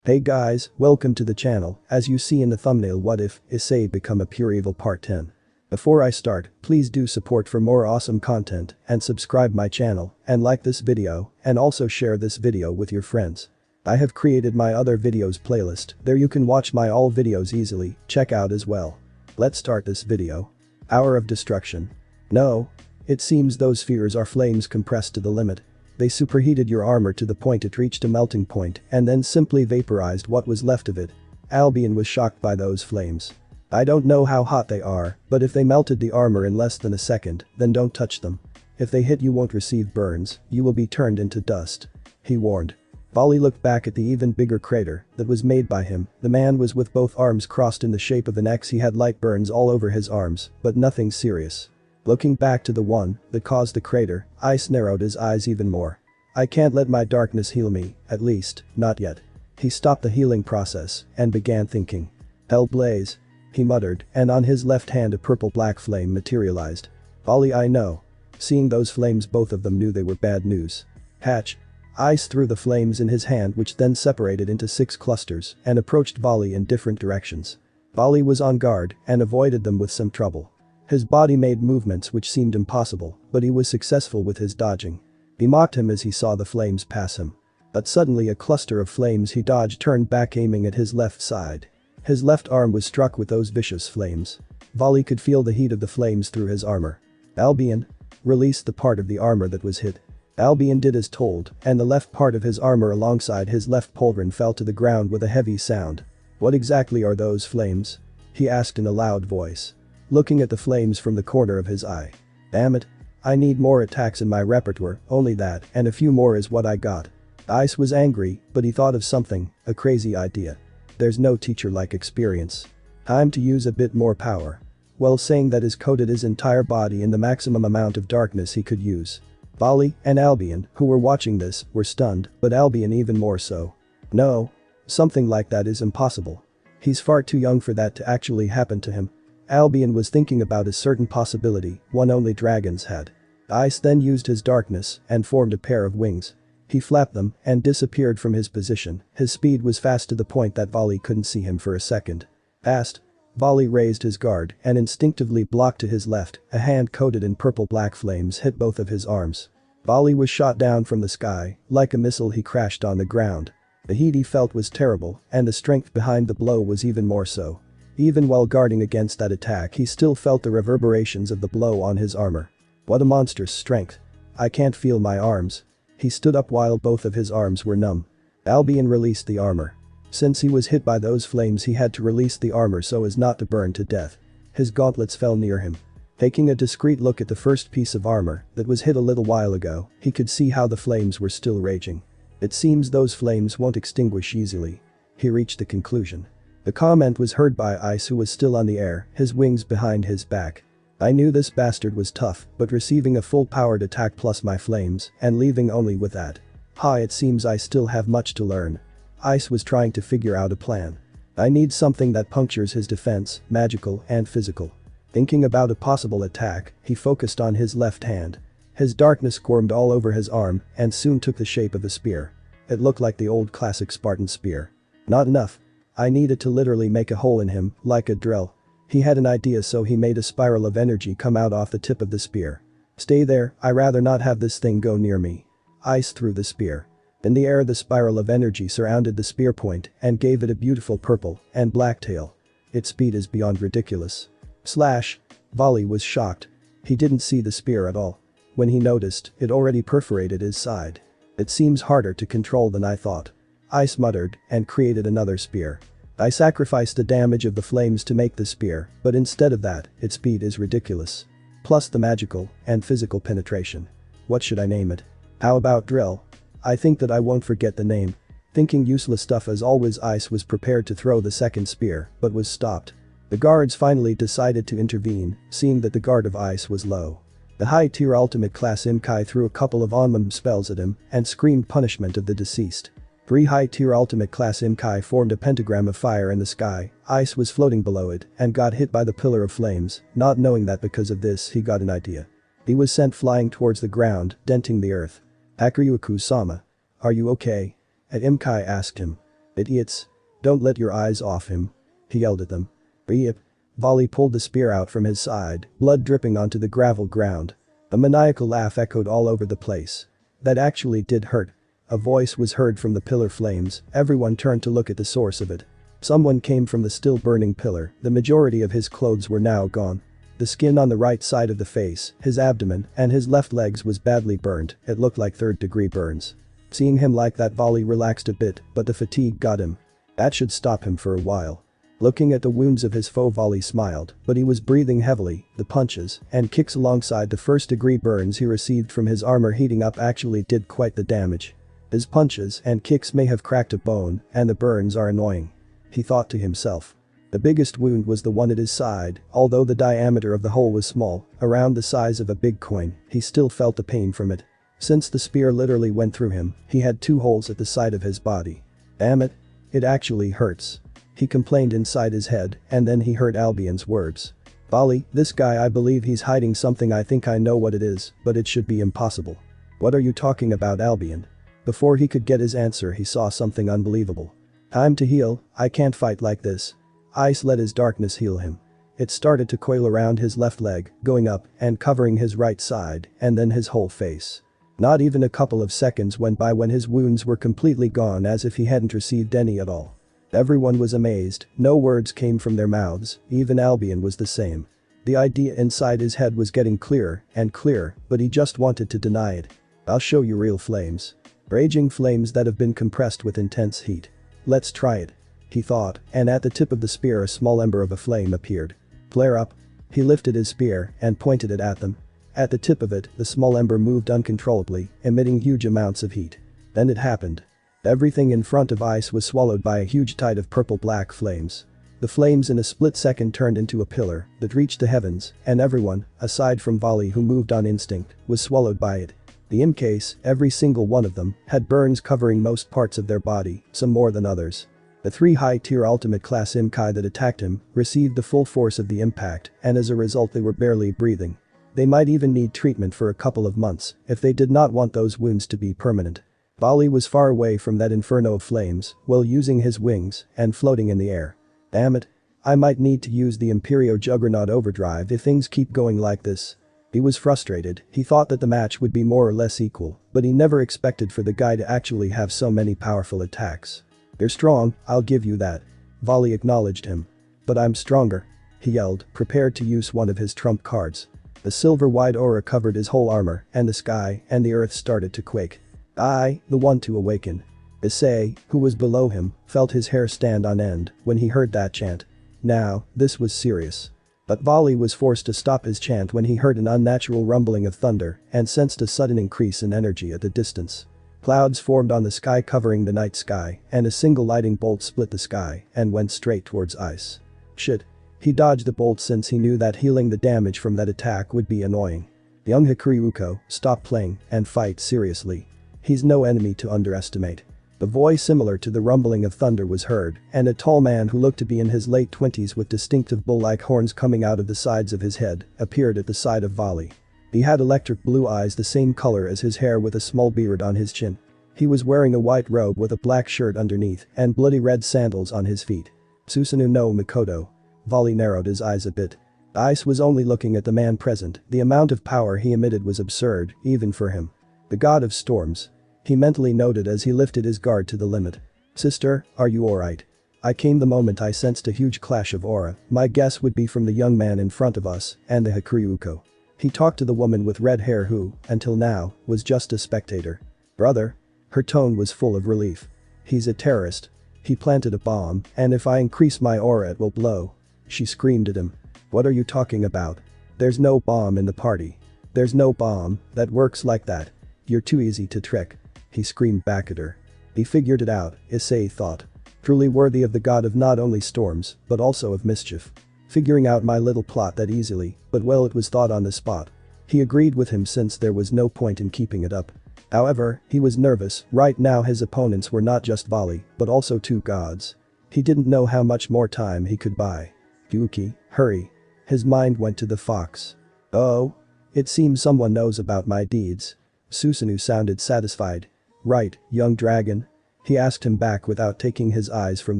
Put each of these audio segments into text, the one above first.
Hey guys, welcome to the channel. As you see in the thumbnail, what if Issei become a pure evil part 10. Before I start, please do support for more awesome content and subscribe my channel and like this video and also share this video with your friends. I have created my other videos playlist, there you can watch my all videos easily, check out as well. Let's start this video. Hour of Destruction. No. It seems those spheres are flames compressed to the limit. They superheated your armor to the point it reached a melting point and then simply vaporized what was left of it. Albion was shocked by those flames. I don't know how hot they are, but if they melted the armor in less than a second, then don't touch them. If they hit you won't receive burns, you will be turned into dust. He warned. Volley looked back at the even bigger crater that was made by him. The man was with both arms crossed in the shape of an X. He had light burns all over his arms, but nothing serious. Looking back to the one that caused the crater, Ice narrowed his eyes even more. I can't let my darkness heal me, at least, not yet. He stopped the healing process and began thinking. Hell blaze. He muttered, and on his left hand a purple-black flame materialized. Volley, I know. Seeing those flames, both of them knew they were bad news. Hatch. Ice threw the flames in his hand, which then separated into 6 clusters and approached Volley in different directions. Volley was on guard and avoided them with some trouble. His body made movements which seemed impossible, but he was successful with his dodging. He mocked him as he saw the flames pass him. But suddenly a cluster of flames he dodged turned back, aiming at his left side. His left arm was struck with those vicious flames. Volley could feel the heat of the flames through his armor. Albion. Released the part of the armor that was hit. Albion did as told, and the left part of his armor alongside his left pauldron fell to the ground with a heavy sound. What exactly are those flames? He asked in a loud voice. Looking at the flames from the corner of his eye. Damn it. I need more attacks in my repertoire, only that and a few more is what I got. Ice was angry, but he thought of something, a crazy idea. There's no teacher like experience. Time to use a bit more power. While saying that, has coated his entire body in the maximum amount of darkness he could use. Volley and Albion, who were watching this, were stunned, but Albion even more so. No. Something like that is impossible. He's far too young for that to actually happen to him. Albion was thinking about a certain possibility, one only dragons had. Ice then used his darkness and formed a pair of wings. He flapped them and disappeared from his position. His speed was fast to the point that Volley couldn't see him for a second. Fast. Volley raised his guard and instinctively blocked to his left. A hand coated in purple-black flames hit both of his arms. Volley was shot down from the sky. Like a missile, he crashed on the ground. The heat he felt was terrible, and the strength behind the blow was even more so. Even while guarding against that attack, he still felt the reverberations of the blow on his armor. What a monstrous strength. I can't feel my arms. He stood up while both of his arms were numb. Albion released the armor. Since he was hit by those flames, he had to release the armor so as not to burn to death. His gauntlets fell near him. Taking a discreet look at the first piece of armor that was hit a little while ago, he could see how the flames were still raging. It seems those flames won't extinguish easily. He reached the conclusion. The comment was heard by Ice, who was still on the air, his wings behind his back. I knew this bastard was tough, but receiving a full-powered attack plus my flames and leaving only with that. It seems I still have much to learn. Ice was trying to figure out a plan. I need something that punctures his defense, magical and physical. Thinking about a possible attack, he focused on his left hand. His darkness squirmed all over his arm and soon took the shape of a spear. It looked like the old classic Spartan spear. Not enough. I needed to literally make a hole in him, like a drill. He had an idea, so he made a spiral of energy come out off the tip of the spear. Stay there, I rather not have this thing go near me. Ice threw the spear. In the air, the spiral of energy surrounded the spear point and gave it a beautiful purple and black tail. Its speed is beyond ridiculous. Slash. Volley was shocked. He didn't see the spear at all. When he noticed, it already perforated his side. It seems harder to control than I thought. Ice muttered and created another spear. I sacrificed the damage of the flames to make the spear, but instead of that, its speed is ridiculous. Plus the magical and physical penetration. What should I name it? How about drill? I think that I won't forget the name. Thinking useless stuff as always, Ice was prepared to throw the second spear, but was stopped. The guards finally decided to intervene, seeing that the guard of Ice was low. The high-tier ultimate class Imkai threw a couple of on-mum spells at him and screamed punishment of the deceased. 3 high-tier ultimate class Imkai formed a pentagram of fire in the sky. Ice was floating below it and got hit by the pillar of flames, not knowing that because of this he got an idea. He was sent flying towards the ground, denting the earth. Akaryuku-sama. Are you okay? Imkai asked him. Idiots. Don't let your eyes off him. He yelled at them. Yep. Volley pulled the spear out from his side, blood dripping onto the gravel ground. A maniacal laugh echoed all over the place. That actually did hurt. A voice was heard from the pillar flames, everyone turned to look at the source of it. Someone came from the still burning pillar, the majority of his clothes were now gone. The skin on the right side of the face, his abdomen, and his left legs was badly burned, it looked like third-degree burns. Seeing him like that, Volley relaxed a bit, but the fatigue got him. That should stop him for a while. Looking at the wounds of his foe, Volley smiled, but he was breathing heavily. The punches and kicks alongside the first-degree burns he received from his armor heating up actually did quite the damage. His punches and kicks may have cracked a bone, and the burns are annoying. He thought to himself. The biggest wound was the one at his side, although the diameter of the hole was small, around the size of a big coin, he still felt the pain from it. Since the spear literally went through him, he had 2 holes at the side of his body. Damn it. It actually hurts. He complained inside his head, and then he heard Albion's words. Volley, this guy, I believe he's hiding something. I think I know what it is, but it should be impossible. What are you talking about, Albion? Before he could get his answer, he saw something unbelievable. Time to heal, I can't fight like this. Ice let his darkness heal him. It started to coil around his left leg, going up and covering his right side, and then his whole face. Not even a couple of seconds went by when his wounds were completely gone, as if he hadn't received any at all. Everyone was amazed, no words came from their mouths, even Albion was the same. The idea inside his head was getting clearer and clearer, but he just wanted to deny it. I'll show you real flames. Raging flames that have been compressed with intense heat. Let's try it. He thought, and at the tip of the spear a small ember of a flame appeared. Flare up. He lifted his spear and pointed it at them. At the tip of it, the small ember moved uncontrollably, emitting huge amounts of heat. Then it happened. Everything in front of Ice was swallowed by a huge tide of purple-black flames. The flames in a split second turned into a pillar that reached the heavens, and everyone, aside from Volley who moved on instinct, was swallowed by it. The Imcase, every single one of them, had burns covering most parts of their body, some more than others. The 3 high-tier ultimate-class Imkai that attacked him received the full force of the impact, and as a result they were barely breathing. They might even need treatment for a couple of months if they did not want those wounds to be permanent. Volley was far away from that inferno of flames, while using his wings and floating in the air. Damn it. I might need to use the Imperio Juggernaut Overdrive if things keep going like this. He was frustrated, he thought that the match would be more or less equal, but he never expected for the guy to actually have so many powerful attacks. You're strong, I'll give you that. Volley acknowledged him. But I'm stronger. He yelled, prepared to use one of his trump cards. The silver-white aura covered his whole armor, and the sky and the earth started to quake. I, the one to awaken. Issei, who was below him, felt his hair stand on end when he heard that chant. Now, this was serious. But Volley was forced to stop his chant when he heard an unnatural rumbling of thunder and sensed a sudden increase in energy at the distance. Clouds formed on the sky covering the night sky, and a single lightning bolt split the sky and went straight towards Ice. Shit. He dodged the bolt since he knew that healing the damage from that attack would be annoying. Young Hikuryuko, stop playing and fight seriously. He's no enemy to underestimate. The voice similar to the rumbling of thunder was heard, and a tall man who looked to be in his late 20s with distinctive bull-like horns coming out of the sides of his head appeared at the side of Volley. He had electric blue eyes the same color as his hair with a small beard on his chin. He was wearing a white robe with a black shirt underneath and bloody red sandals on his feet. Susanoo no Mikoto. Volley narrowed his eyes a bit. Ice was only looking at the man present, the amount of power he emitted was absurd, even for him. The god of storms. He mentally noted as he lifted his guard to the limit. Sister, are you alright? I came the moment I sensed a huge clash of aura, my guess would be from the young man in front of us and the Hikuryuko. He talked to the woman with red hair who, until now, was just a spectator. Brother? Her tone was full of relief. He's a terrorist. He planted a bomb, and if I increase my aura it will blow. She screamed at him. What are you talking about? There's no bomb in the party. There's no bomb that works like that. You're too easy to trick. He screamed back at her. He figured it out, Issei thought. Truly worthy of the god of not only storms, but also of mischief. Figuring out my little plot that easily, but well, it was thought on the spot. He agreed with him since there was no point in keeping it up. However, he was nervous, right now his opponents were not just Volley, but also 2 gods. He didn't know how much more time he could buy. Yuki, hurry. His mind went to the fox. Oh? It seems someone knows about my deeds. Susanoo sounded satisfied. Right, young dragon. He asked him back without taking his eyes from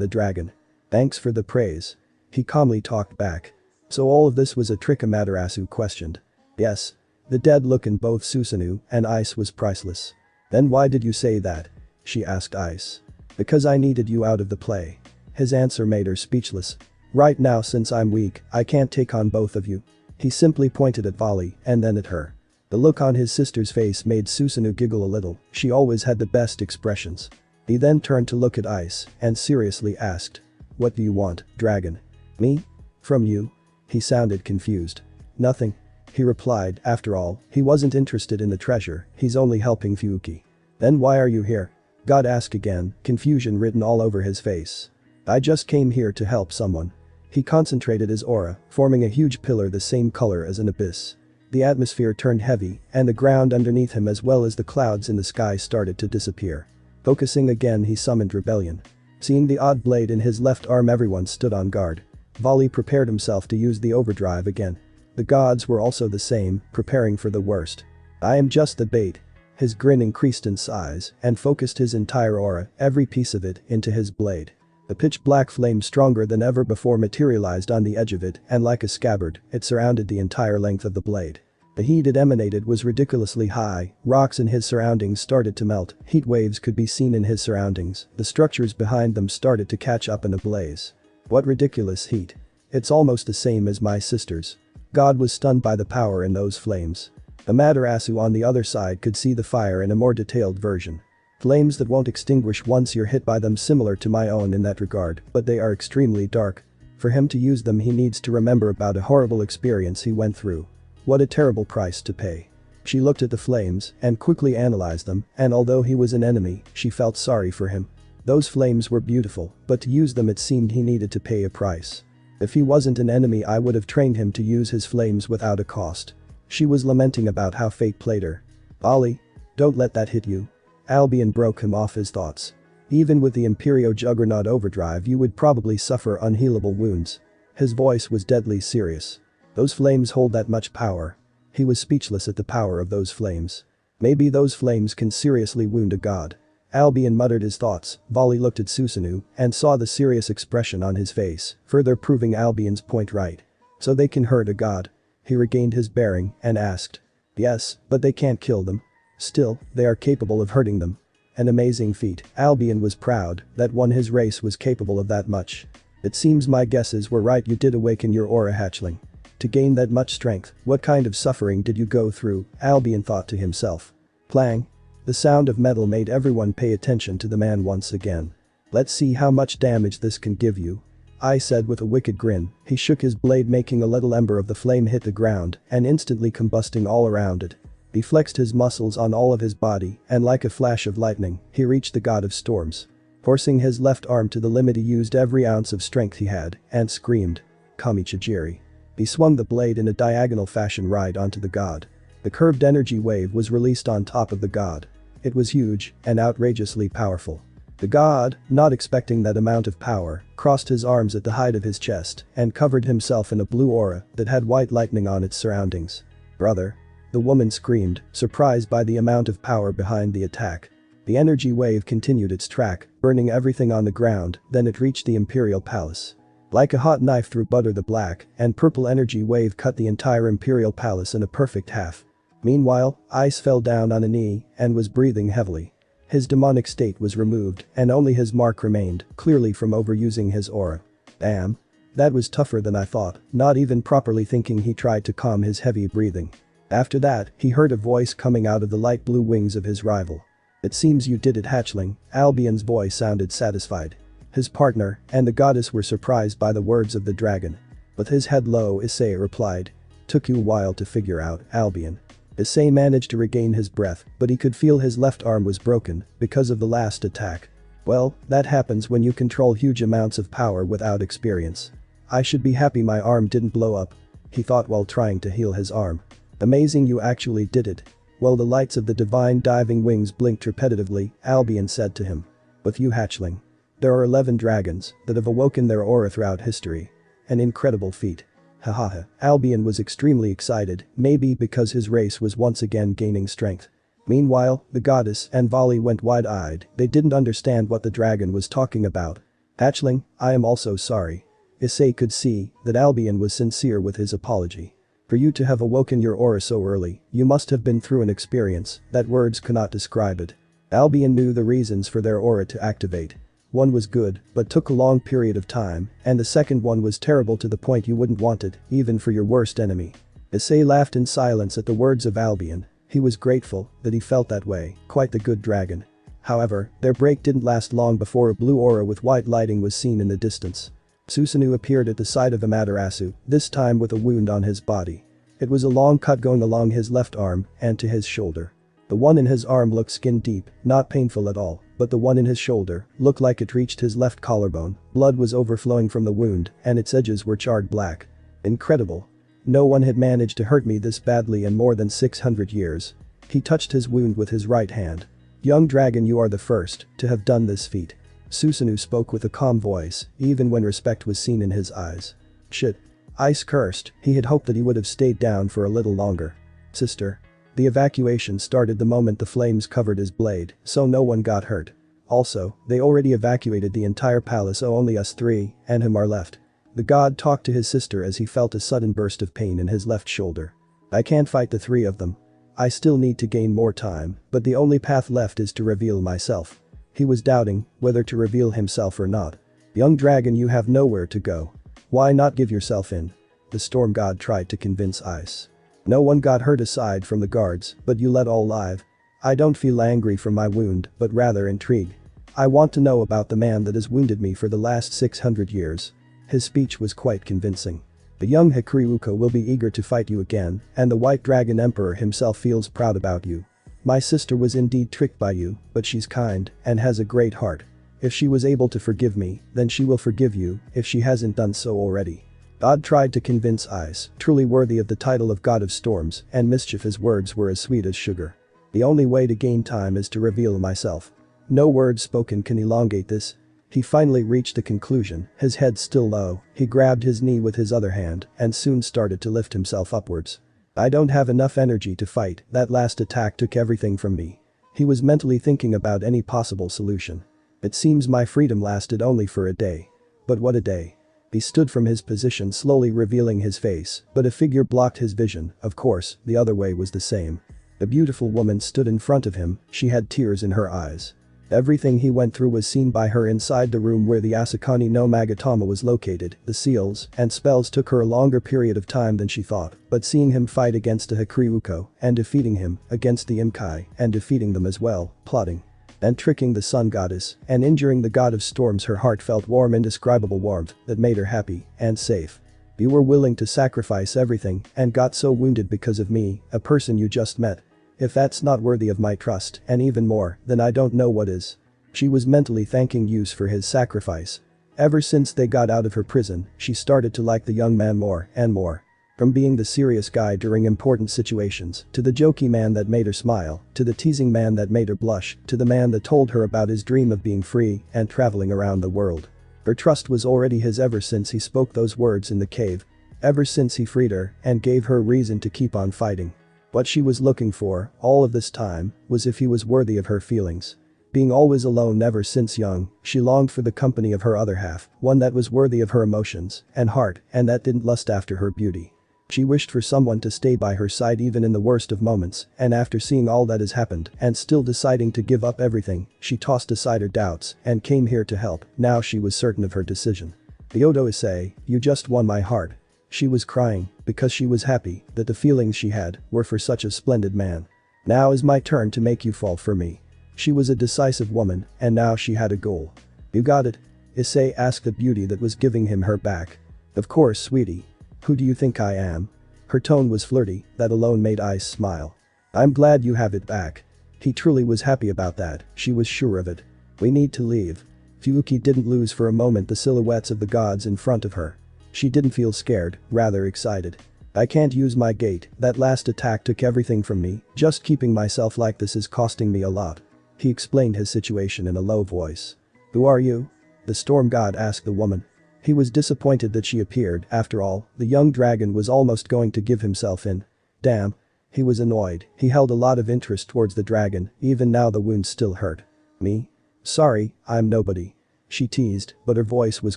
the dragon. Thanks for the praise. He calmly talked back. So all of this was a trick, Amaterasu questioned. Yes. The dead look in both Susanoo and Ice was priceless. Then why did you say that? She asked Ice. Because I needed you out of the play. His answer made her speechless. Right now, since I'm weak, I can't take on both of you. He simply pointed at Volley and then at her. The look on his sister's face made Susanoo giggle a little. She always had the best expressions. He then turned to look at Ice and seriously asked. What do you want, dragon? Me? From you? He sounded confused. Nothing. He replied, after all, he wasn't interested in the treasure, he's only helping Fuyuki. Then why are you here? God asked again, confusion written all over his face. I just came here to help someone. He concentrated his aura, forming a huge pillar the same color as an abyss. The atmosphere turned heavy, and the ground underneath him as well as the clouds in the sky started to disappear. Focusing again, he summoned rebellion. Seeing the odd blade in his left arm, everyone stood on guard. Volley prepared himself to use the overdrive again. The gods were also the same, preparing for the worst. I am just the bait. His grin increased in size and focused his entire aura, every piece of it, into his blade. The pitch-black flame stronger than ever before materialized on the edge of it, and like a scabbard, it surrounded the entire length of the blade. The heat it emanated was ridiculously high, rocks in his surroundings started to melt, heat waves could be seen in his surroundings, the structures behind them started to catch up in a blaze. What ridiculous heat. It's almost the same as my sister's. God was stunned by the power in those flames. Amaterasu on the other side could see the fire in a more detailed version. Flames that won't extinguish once you're hit by them, similar to my own in that regard, but they are extremely dark. For him to use them, he needs to remember about a horrible experience he went through. What a terrible price to pay. She looked at the flames and quickly analyzed them, and although he was an enemy, she felt sorry for him. Those flames were beautiful, but to use them it seemed he needed to pay a price. If he wasn't an enemy, I would have trained him to use his flames without a cost. She was lamenting about how fate played her. Ollie, don't let that hit you. Albion broke him off his thoughts. Even with the Imperio Juggernaut overdrive, you would probably suffer unhealable wounds. His voice was deadly serious. Those flames hold that much power. He was speechless at the power of those flames. Maybe those flames can seriously wound a god. Albion muttered his thoughts. Volley looked at Susanoo and saw the serious expression on his face, further proving Albion's point right. So they can hurt a god. He regained his bearing and asked. Yes, but they can't kill them. Still, they are capable of hurting them. An amazing feat. Albion was proud that one his race was capable of that much. It seems my guesses were right, you did awaken your aura, hatchling. To gain that much strength, what kind of suffering did you go through? Albion thought to himself. Clang. The sound of metal made everyone pay attention to the man once again. Let's see how much damage this can give you. I said with a wicked grin. He shook his blade, making a little ember of the flame hit the ground and instantly combusting all around it. He flexed his muscles on all of his body and like a flash of lightning, he reached the god of storms. Forcing his left arm to the limit, he used every ounce of strength he had and screamed. Kamichijiri. He swung the blade in a diagonal fashion right onto the god. The curved energy wave was released on top of the god. It was huge and outrageously powerful. The god, not expecting that amount of power, crossed his arms at the height of his chest and covered himself in a blue aura that had white lightning on its surroundings. Brother. The woman screamed, surprised by the amount of power behind the attack. The energy wave continued its track, burning everything on the ground, then it reached the Imperial Palace. Like a hot knife through butter, the black and purple energy wave cut the entire Imperial Palace in a perfect half. Meanwhile, Ice fell down on a knee and was breathing heavily. His demonic state was removed and only his mark remained, clearly from overusing his aura. Damn. That was tougher than I thought. Not even properly thinking, he tried to calm his heavy breathing. After that, he heard a voice coming out of the light blue wings of his rival. It seems you did it, hatchling. Albion's voice sounded satisfied. His partner and the goddess were surprised by the words of the dragon. With his head low, Issei replied. Took you a while to figure out, Albion. Issei managed to regain his breath, but he could feel his left arm was broken because of the last attack. Well, that happens when you control huge amounts of power without experience. I should be happy my arm didn't blow up, he thought while trying to heal his arm. Amazing, you actually did it. Well, the lights of the divine diving wings blinked repetitively, Albion said to him. With you, hatchling. There are 11 dragons that have awoken their aura throughout history. An incredible feat. Hahaha. Albion was extremely excited, maybe because his race was once again gaining strength. Meanwhile, the goddess and Vali went wide-eyed, they didn't understand what the dragon was talking about. Hatchling, I am also sorry. Issei could see that Albion was sincere with his apology. For you to have awoken your aura so early, you must have been through an experience that words cannot describe it. Albion knew the reasons for their aura to activate. One was good, but took a long period of time, and the second one was terrible to the point you wouldn't want it, even for your worst enemy. Issei laughed in silence at the words of Albion. He was grateful that he felt that way, quite the good dragon. However, their break didn't last long before a blue aura with white lighting was seen in the distance. Susanoo appeared at the side of Amaterasu, this time with a wound on his body. It was a long cut going along his left arm and to his shoulder. The one in his arm looked skin deep, not painful at all, but the one in his shoulder looked like it reached his left collarbone. Blood was overflowing from the wound and its edges were charred black. Incredible. No one had managed to hurt me this badly in more than 600 years. He touched his wound with his right hand. Young dragon, you are the first to have done this feat. Susanoo spoke with a calm voice, even when respect was seen in his eyes. Shit. Ice cursed, he had hoped that he would have stayed down for a little longer. Sister. The evacuation started the moment the flames covered his blade, so no one got hurt. Also, they already evacuated the entire palace, so only us three and him are left. The god talked to his sister as he felt a sudden burst of pain in his left shoulder. I can't fight the three of them. I still need to gain more time, but the only path left is to reveal myself. He was doubting whether to reveal himself or not. Young dragon, you have nowhere to go. Why not give yourself in? The storm god tried to convince Ice. No one got hurt aside from the guards, but you let all live. I don't feel angry from my wound, but rather intrigued. I want to know about the man that has wounded me for the last 600 years. His speech was quite convincing. The young Hikariuka will be eager to fight you again, and the White Dragon Emperor himself feels proud about you. My sister was indeed tricked by you, but she's kind and has a great heart. If she was able to forgive me, then she will forgive you if she hasn't done so already. God tried to convince Ice, truly worthy of the title of God of Storms and Mischief. His words were as sweet as sugar. The only way to gain time is to reveal myself. No words spoken can elongate this. He finally reached a conclusion, his head still low, he grabbed his knee with his other hand and soon started to lift himself upwards. I don't have enough energy to fight, that last attack took everything from me. He was mentally thinking about any possible solution. It seems my freedom lasted only for a day. But what a day. He stood from his position, slowly revealing his face, but a figure blocked his vision. Of course, the other way was the same. A beautiful woman stood in front of him, she had tears in her eyes. Everything he went through was seen by her inside the room where the Asakani no Magatama was located. The seals and spells took her a longer period of time than she thought, but seeing him fight against a Hikariuko and defeating him against the Imkai and defeating them as well, plotting and tricking the sun goddess and injuring the god of storms, her heart felt warm, indescribable warmth that made her happy and safe. You were willing to sacrifice everything and got so wounded because of me, a person you just met. If that's not worthy of my trust, and even more, then I don't know what is. She was mentally thanking Yus for his sacrifice. Ever since they got out of her prison, she started to like the young man more and more. From being the serious guy during important situations, to the jokey man that made her smile, to the teasing man that made her blush, to the man that told her about his dream of being free and traveling around the world. Her trust was already his ever since he spoke those words in the cave. Ever since he freed her and gave her reason to keep on fighting. What she was looking for, all of this time, was if he was worthy of her feelings. Being always alone ever since young, she longed for the company of her other half, one that was worthy of her emotions and heart and that didn't lust after her beauty. She wished for someone to stay by her side even in the worst of moments, and after seeing all that has happened and still deciding to give up everything, she tossed aside her doubts and came here to help. Now she was certain of her decision. Ryoto Issei, you just won my heart. She was crying because she was happy that the feelings she had were for such a splendid man. Now is my turn to make you fall for me. She was a decisive woman and now she had a goal. You got it? Issei asked the beauty that was giving him her back. Of course, sweetie. Who do you think I am? Her tone was flirty, that alone made Ice smile. I'm glad you have it back. He truly was happy about that, she was sure of it. We need to leave. Fuyuki didn't lose for a moment the silhouettes of the gods in front of her. She didn't feel scared, rather excited. I can't use my gate, that last attack took everything from me, just keeping myself like this is costing me a lot. He explained his situation in a low voice. Who are you? The storm god asked the woman. He was disappointed that she appeared, after all, the young dragon was almost going to give himself in. Damn. He was annoyed, he held a lot of interest towards the dragon, even now the wound still hurt. Me? Sorry, I'm nobody. She teased, but her voice was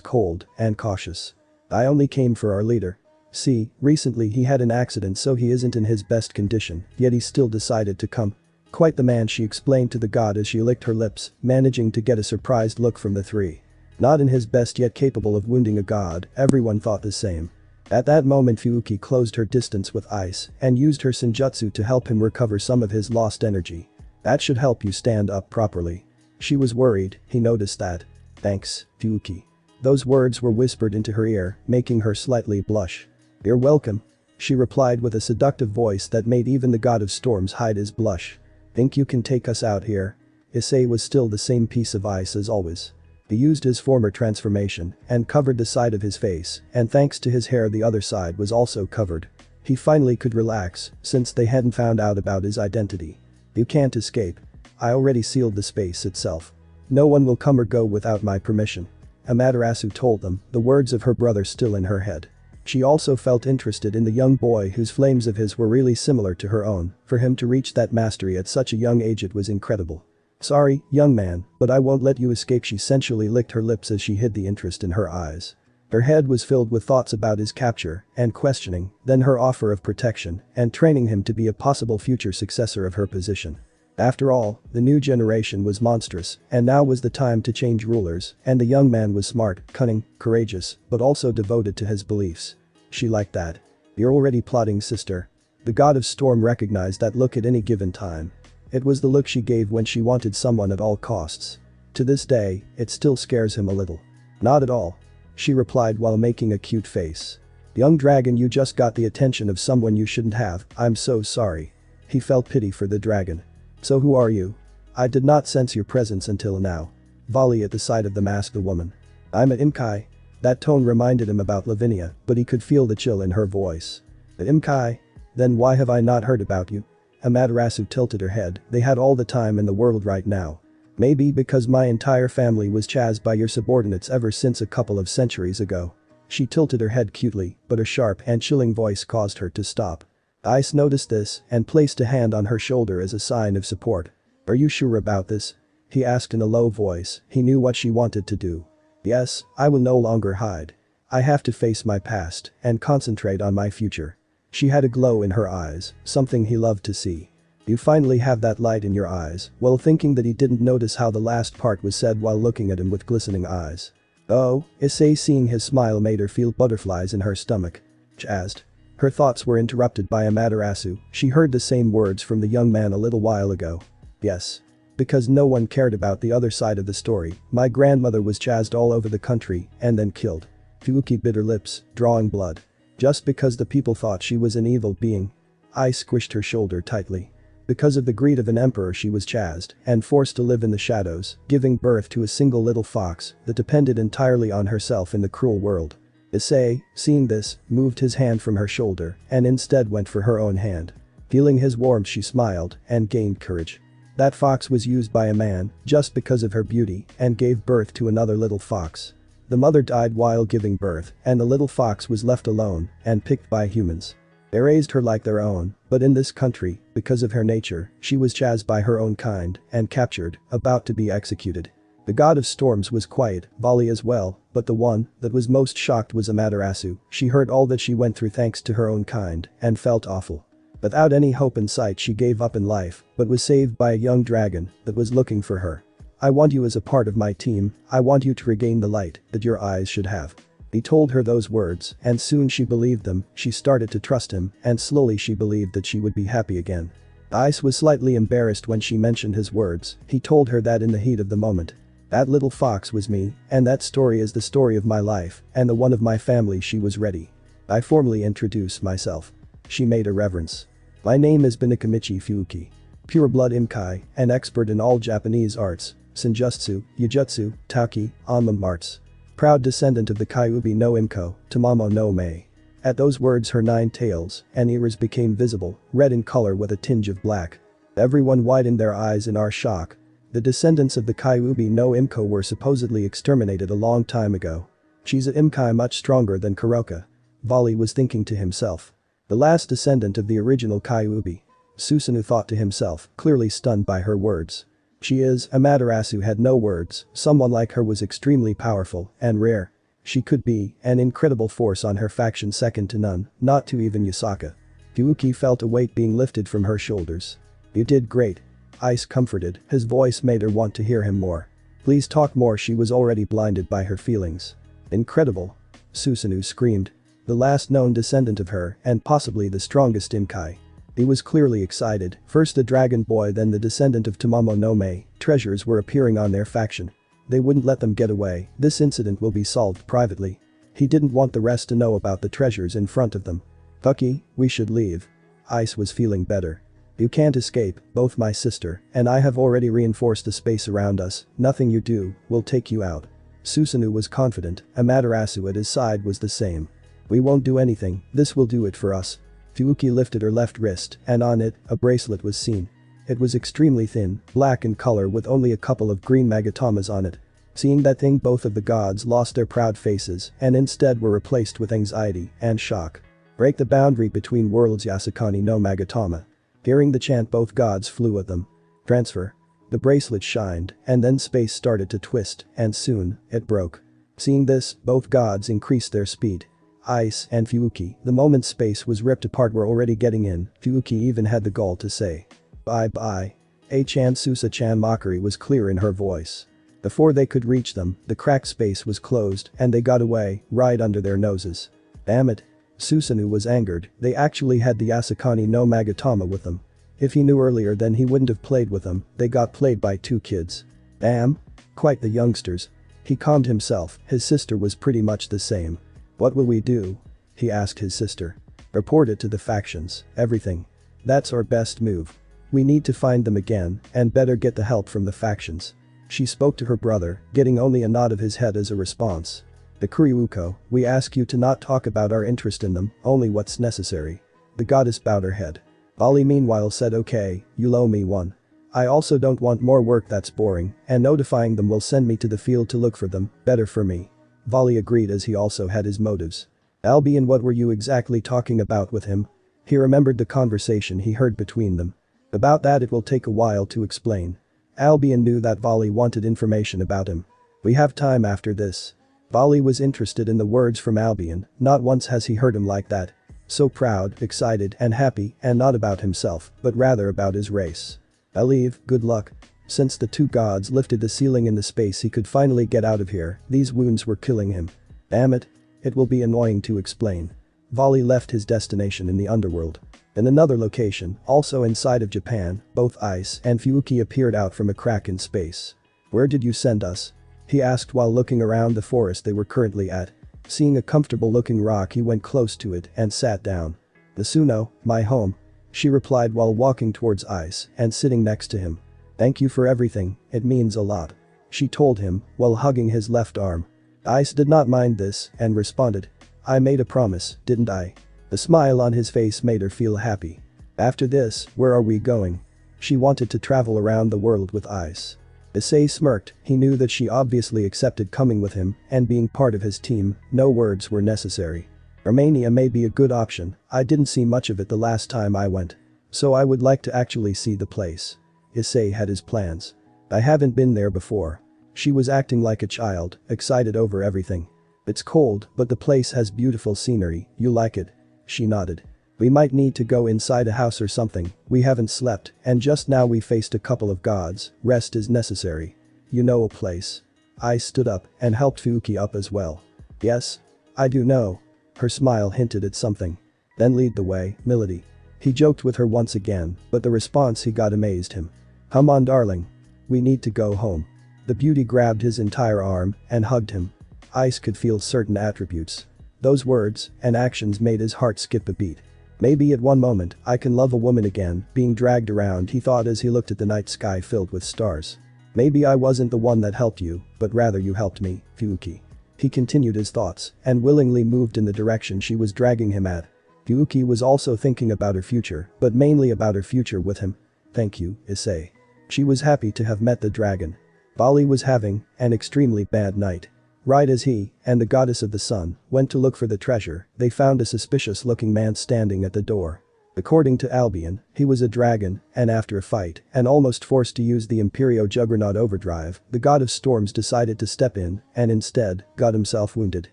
cold and cautious. I only came for our leader. See, recently he had an accident so he isn't in his best condition, yet he still decided to come. Quite the man, she explained to the god as she licked her lips, managing to get a surprised look from the three. Not in his best yet capable of wounding a god, everyone thought the same. At that moment Fuuki closed her distance with ice and used her senjutsu to help him recover some of his lost energy. That should help you stand up properly. She was worried, he noticed that. Thanks, Fuuki. Those words were whispered into her ear, making her slightly blush. You're welcome. She replied with a seductive voice that made even the god of storms hide his blush. Think you can take us out here? Issei was still the same piece of ice as always. He used his former transformation and covered the side of his face, and thanks to his hair the other side was also covered. He finally could relax, since they hadn't found out about his identity. You can't escape. I already sealed the space itself. No one will come or go without my permission. Amaterasu told them, the words of her brother still in her head. She also felt interested in the young boy whose flames of his were really similar to her own. For him to reach that mastery at such a young age, it was incredible. Sorry, young man, but I won't let you escape. She sensually licked her lips as she hid the interest in her eyes. Her head was filled with thoughts about his capture and questioning, then her offer of protection and training him to be a possible future successor of her position. After all, the new generation was monstrous, and now was the time to change rulers, and the young man was smart, cunning, courageous, but also devoted to his beliefs. She liked that. You're already plotting, sister. The god of storm recognized that look at any given time. It was the look she gave when she wanted someone at all costs. To this day, it still scares him a little. Not at all. She replied while making a cute face. Young dragon, you just got the attention of someone you shouldn't have. I'm so sorry. He felt pity for the dragon. So who are you? I did not sense your presence until now. Volley at the sight of the masked woman. I'm Imkai. That tone reminded him about Lavinia, but he could feel the chill in her voice. Imkai? Then why have I not heard about you? Amaterasu tilted her head. They had all the time in the world right now. Maybe because my entire family was chased by your subordinates ever since a couple of centuries ago. She tilted her head cutely, but a sharp and chilling voice caused her to stop. Ice noticed this and placed a hand on her shoulder as a sign of support. Are you sure about this? He asked in a low voice. He knew what she wanted to do. Yes, I will no longer hide. I have to face my past and concentrate on my future. She had a glow in her eyes, something he loved to see. You finally have that light in your eyes, while thinking that he didn't notice how the last part was said while looking at him with glistening eyes. Oh, Issei, seeing his smile made her feel butterflies in her stomach. Jazzed. Her thoughts were interrupted by Amaterasu. She heard the same words from the young man a little while ago. Yes. Because no one cared about the other side of the story, my grandmother was chased all over the country and then killed. Fuuki bit her lips, drawing blood. Just because the people thought she was an evil being. I squished her shoulder tightly. Because of the greed of an emperor she was chased and forced to live in the shadows, giving birth to a single little fox that depended entirely on herself in the cruel world. Issei, seeing this, moved his hand from her shoulder and instead went for her own hand. Feeling his warmth, she smiled and gained courage. That fox was used by a man just because of her beauty and gave birth to another little fox. The mother died while giving birth and the little fox was left alone and picked by humans. They raised her like their own, but in this country, because of her nature, she was chased by her own kind and captured, about to be executed. The god of storms was quiet, Volley as well, but the one that was most shocked was Amaterasu. She heard all that she went through thanks to her own kind and felt awful. Without any hope in sight, she gave up in life, but was saved by a young dragon that was looking for her. I want you as a part of my team. I want you to regain the light that your eyes should have. He told her those words, and soon she believed them. She started to trust him, and slowly she believed that she would be happy again. Ice was slightly embarrassed when she mentioned his words. He told her that in the heat of the moment. That little fox was me, and that story is the story of my life, and the one of my family. She was ready. I formally introduced myself. She made a reverence. My name is Binakamichi Fuuki. Pure-blood Imkai, an expert in all Japanese arts, Senjutsu, Yujutsu, Tauki, Onmon arts. Proud descendant of the Kyuubi no Imko, Tamamo no Mei. At those words her 9 tails and ears became visible, red in color with a tinge of black. Everyone widened their eyes in our shock. The descendants of the Kyuubi no Imko were supposedly exterminated a long time ago. She's a Imkai much stronger than Kuroka. Volley was thinking to himself. The last descendant of the original Kyuubi. Susanoo thought to himself, clearly stunned by her words. She is, Amaterasu had no words, someone like her was extremely powerful and rare. She could be an incredible force on her faction, second to none, not to even Yusaka. Fuuki felt a weight being lifted from her shoulders. You did great. Ice comforted, his voice made her want to hear him more. Please talk more. She was already blinded by her feelings. Incredible. Susanoo screamed. The last known descendant of her and possibly the strongest Imkai. He was clearly excited, first the dragon boy then the descendant of Tamamo no Mei, treasures were appearing on their faction. They wouldn't let them get away, this incident will be solved privately. He didn't want the rest to know about the treasures in front of them. Fucky, we should leave. Ice was feeling better. You can't escape, both my sister and I have already reinforced the space around us, nothing you do will take you out. Susanoo was confident, Amaterasu at his side was the same. We won't do anything, this will do it for us. Fuuki lifted her left wrist and on it, a bracelet was seen. It was extremely thin, black in color with only a couple of green magatomas on it. Seeing that thing, both of the gods lost their proud faces and instead were replaced with anxiety and shock. Break the boundary between worlds, Yasukani no Magatama. Hearing the chant, both gods flew at them. Transfer. The bracelet shined and then space started to twist and soon, it broke. Seeing this, both gods increased their speed. Ice and Fuuki, the moment space was ripped apart, were already getting in. Fuuki even had the gall to say, bye-bye. A-chan Susa-chan, mockery was clear in her voice. Before they could reach them, the cracked space was closed and they got away, right under their noses. Damn it. Susanoo was angered, they actually had the Yasukani no Magatama with them. If he knew earlier then he wouldn't have played with them, they got played by two kids. Damn. Quite the youngsters. He calmed himself, his sister was pretty much the same. What will we do? He asked his sister. Report it to the factions, everything. That's our best move. We need to find them again and better get the help from the factions. She spoke to her brother, getting only a nod of his head as a response. The Kuryuuko, we ask you to not talk about our interest in them, only what's necessary. The goddess bowed her head. Bali meanwhile said, okay, you'll owe me one. I also don't want more work that's boring, and notifying them will send me to the field to look for them, better for me. Vali agreed as he also had his motives. Albion, what were you exactly talking about with him? He remembered the conversation he heard between them. About that it will take a while to explain. Albion knew that Vali wanted information about him. We have time after this. Vali was interested in the words from Albion, not once has he heard him like that. So proud, excited and happy and not about himself, but rather about his race. I'll leave, good luck. Since the two gods lifted the ceiling in the space he could finally get out of here, these wounds were killing him. Damn it. It will be annoying to explain. Vali left his destination in the underworld. In another location, also inside of Japan, both Ice and Fuuki appeared out from a crack in space. Where did you send us? He asked while looking around the forest they were currently at. Seeing a comfortable looking rock he went close to it and sat down. Nasuno, my home. She replied while walking towards Ice and sitting next to him. Thank you for everything, it means a lot. She told him while hugging his left arm. Ice did not mind this and responded. I made a promise, didn't I? The smile on his face made her feel happy. After this, where are we going? She wanted to travel around the world with Ice. Issei smirked, he knew that she obviously accepted coming with him and being part of his team, no words were necessary. Romania may be a good option, I didn't see much of it the last time I went. So I would like to actually see the place. Issei had his plans. I haven't been there before. She was acting like a child, excited over everything. It's cold, but the place has beautiful scenery, you like it? She nodded. We might need to go inside a house or something, we haven't slept, and just now we faced a couple of gods, rest is necessary. You know a place. I stood up and helped Fuuki up as well. Yes? I do know. Her smile hinted at something. Then lead the way, Milady. He joked with her once again, but the response he got amazed him. Come on darling. We need to go home. The beauty grabbed his entire arm and hugged him. Ice could feel certain attributes. Those words and actions made his heart skip a beat. Maybe at one moment I can love a woman again, being dragged around he thought as he looked at the night sky filled with stars. Maybe I wasn't the one that helped you, but rather you helped me, Fuuki. He continued his thoughts and willingly moved in the direction she was dragging him at. Fuuki was also thinking about her future, but mainly about her future with him. Thank you, Issei. She was happy to have met the dragon. Bali was having an extremely bad night. Right as he and the goddess of the sun went to look for the treasure, they found a suspicious looking man standing at the door. According to Albion, he was a dragon, and after a fight, and almost forced to use the Imperio Juggernaut Overdrive, the god of storms decided to step in, and instead, got himself wounded.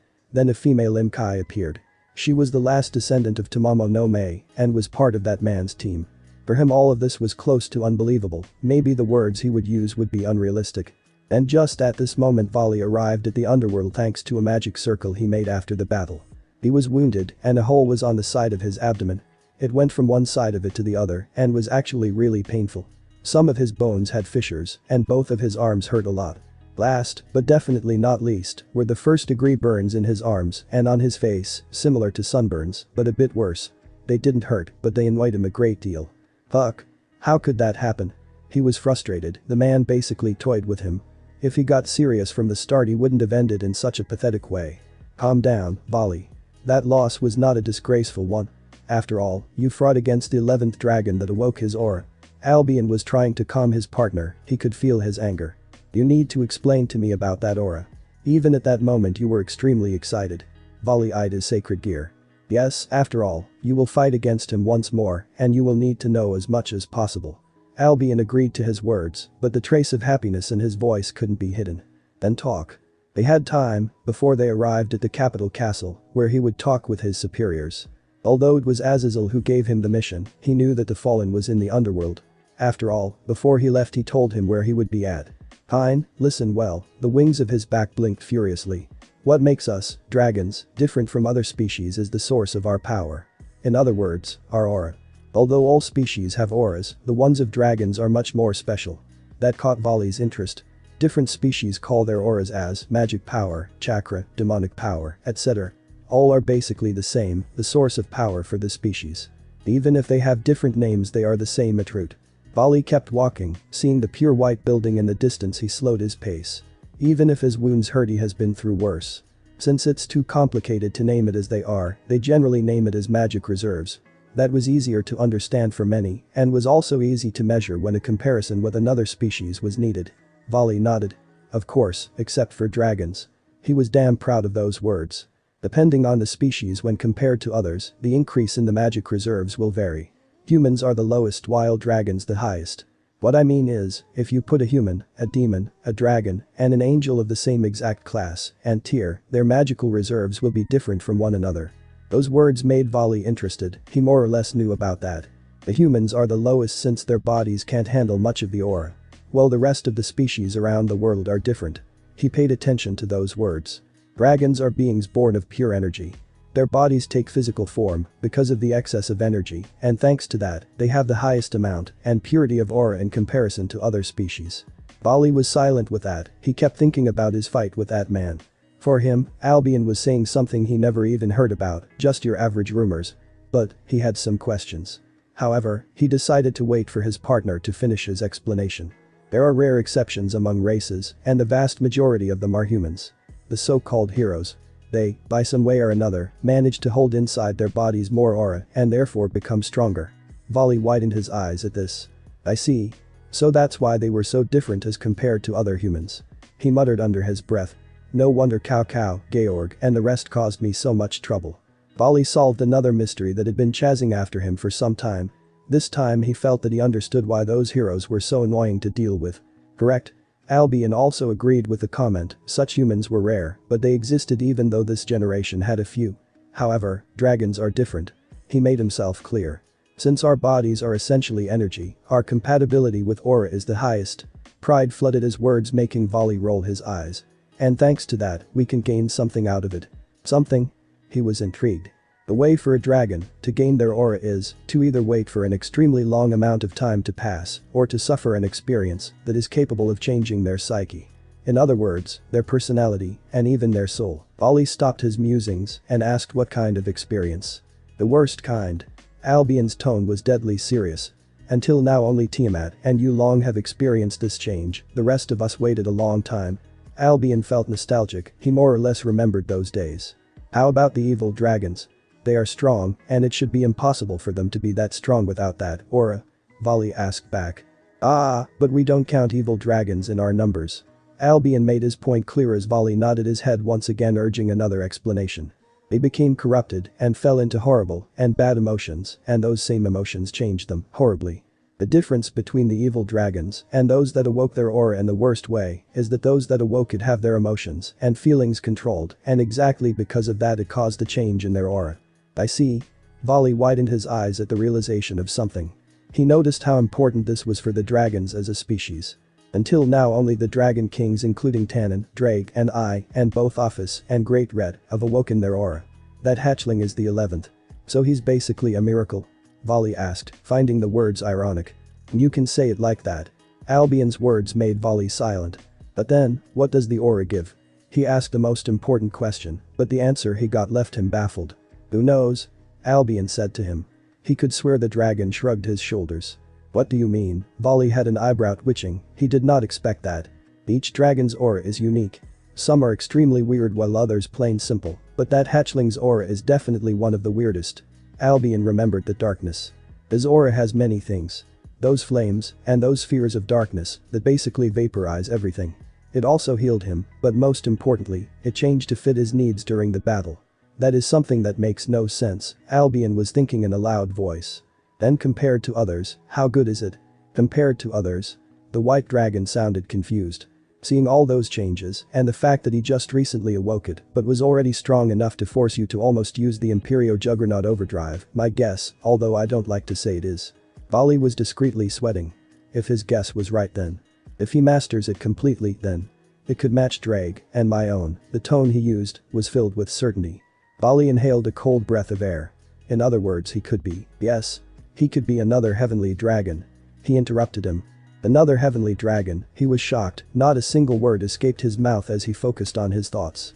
Then a female Imkai appeared. She was the last descendant of Tamamo no Mei, and was part of that man's team. For him all of this was close to unbelievable, maybe the words he would use would be unrealistic. And just at this moment Vali arrived at the underworld thanks to a magic circle he made after the battle. He was wounded, and a hole was on the side of his abdomen. It went from one side of it to the other, and was actually really painful. Some of his bones had fissures, and both of his arms hurt a lot. Last, but definitely not least, were the first-degree burns in his arms and on his face, similar to sunburns, but a bit worse. They didn't hurt, but they annoyed him a great deal. Fuck. How could that happen? He was frustrated, the man basically toyed with him. If he got serious from the start he wouldn't have ended in such a pathetic way. Calm down, Vali. That loss was not a disgraceful one. After all, you fought against the 11th dragon that awoke his aura. Albion was trying to calm his partner, he could feel his anger. You need to explain to me about that aura. Even at that moment you were extremely excited. Vali eyed his sacred gear. Yes, after all, you will fight against him once more, and you will need to know as much as possible. Albion agreed to his words, but the trace of happiness in his voice couldn't be hidden. Then talk. They had time, before they arrived at the capital castle, where he would talk with his superiors. Although it was Azazel who gave him the mission, he knew that the Fallen was in the underworld. After all, before he left he told him where he would be at. Hein, listen well, the wings of his back blinked furiously. What makes us, dragons, different from other species is the source of our power. In other words, our aura. Although all species have auras, the ones of dragons are much more special. That caught Vali's interest. Different species call their auras as magic power, chakra, demonic power, etc. All are basically the same, the source of power for the species. Even if they have different names they are the same at root. Vali kept walking, seeing the pure white building in the distance he slowed his pace. Even if his wounds hurt he has been through worse. Since it's too complicated to name it as they are, they generally name it as magic reserves. That was easier to understand for many, and was also easy to measure when a comparison with another species was needed. Vali nodded. Of course, except for dragons. He was damn proud of those words. Depending on the species when compared to others, the increase in the magic reserves will vary. Humans are the lowest while dragons the highest. What I mean is, if you put a human, a demon, a dragon, and an angel of the same exact class and tier, their magical reserves will be different from one another. Those words made Vali interested, he more or less knew about that. The humans are the lowest since their bodies can't handle much of the aura. While the rest of the species around the world are different. He paid attention to those words. Dragons are beings born of pure energy. Their bodies take physical form because of the excess of energy, and thanks to that, they have the highest amount and purity of aura in comparison to other species. Vali was silent with that, he kept thinking about his fight with that man. For him, Albion was saying something he never even heard about, just your average rumors. But, he had some questions. However, he decided to wait for his partner to finish his explanation. There are rare exceptions among races, and the vast majority of them are humans. The so-called heroes. They, by some way or another, manage to hold inside their bodies more aura and therefore become stronger. Vali widened his eyes at this. I see. So that's why they were so different as compared to other humans. He muttered under his breath. No wonder Cao, Georg, and the rest caused me so much trouble. Vali solved another mystery that had been chasing after him for some time. This time he felt that he understood why those heroes were so annoying to deal with. Correct? Albion also agreed with the comment, such humans were rare, but they existed even though this generation had a few. However, dragons are different. He made himself clear. Since our bodies are essentially energy, our compatibility with aura is the highest. Pride flooded his words making Vali roll his eyes. And thanks to that, we can gain something out of it. Something? He was intrigued. The way for a dragon to gain their aura is to either wait for an extremely long amount of time to pass or to suffer an experience that is capable of changing their psyche. In other words, their personality and even their soul. Vali stopped his musings and asked what kind of experience. The worst kind. Albion's tone was deadly serious. Until now only Tiamat and IluLuga have experienced this change, the rest of us waited a long time. Albion felt nostalgic, he more or less remembered those days. How about the evil dragons? They are strong, and it should be impossible for them to be that strong without that aura. Vali asked back. Ah, but we don't count evil dragons in our numbers. Albion made his point clear as Vali nodded his head once again urging another explanation. They became corrupted and fell into horrible and bad emotions, and those same emotions changed them horribly. The difference between the evil dragons and those that awoke their aura in the worst way is that those that awoke it have their emotions and feelings controlled, and exactly because of that it caused a change in their aura. I see. Vali widened his eyes at the realization of something. He noticed how important this was for the dragons as a species. Until now only the dragon kings including Tannen, Drake and I and both Office and Great Red have awoken their aura. That hatchling is the 11th. So he's basically a miracle? Vali asked, finding the words ironic. You can say it like that. Albion's words made Vali silent. But then, what does the aura give? He asked the most important question, but the answer he got left him baffled. Who knows? Albion said to him. He could swear the dragon shrugged his shoulders. What do you mean? Vali had an eyebrow twitching, he did not expect that. Each dragon's aura is unique. Some are extremely weird while others plain simple, but that hatchling's aura is definitely one of the weirdest. Albion remembered the darkness. His aura has many things. Those flames, and those spheres of darkness that basically vaporize everything. It also healed him, but most importantly, it changed to fit his needs during the battle. That is something that makes no sense, Albion was thinking in a loud voice. Then compared to others, how good is it? Compared to others? The white dragon sounded confused. Seeing all those changes, and the fact that he just recently awoke it but was already strong enough to force you to almost use the Imperio Juggernaut overdrive, my guess, although I don't like to say it is. Vali was discreetly sweating. If his guess was right then. If he masters it completely then. It could match Drake and my own, the tone he used was filled with certainty. Vali inhaled a cold breath of air. In other words he could be, yes. He could be another heavenly dragon. He interrupted him. Another heavenly dragon, he was shocked, not a single word escaped his mouth as he focused on his thoughts.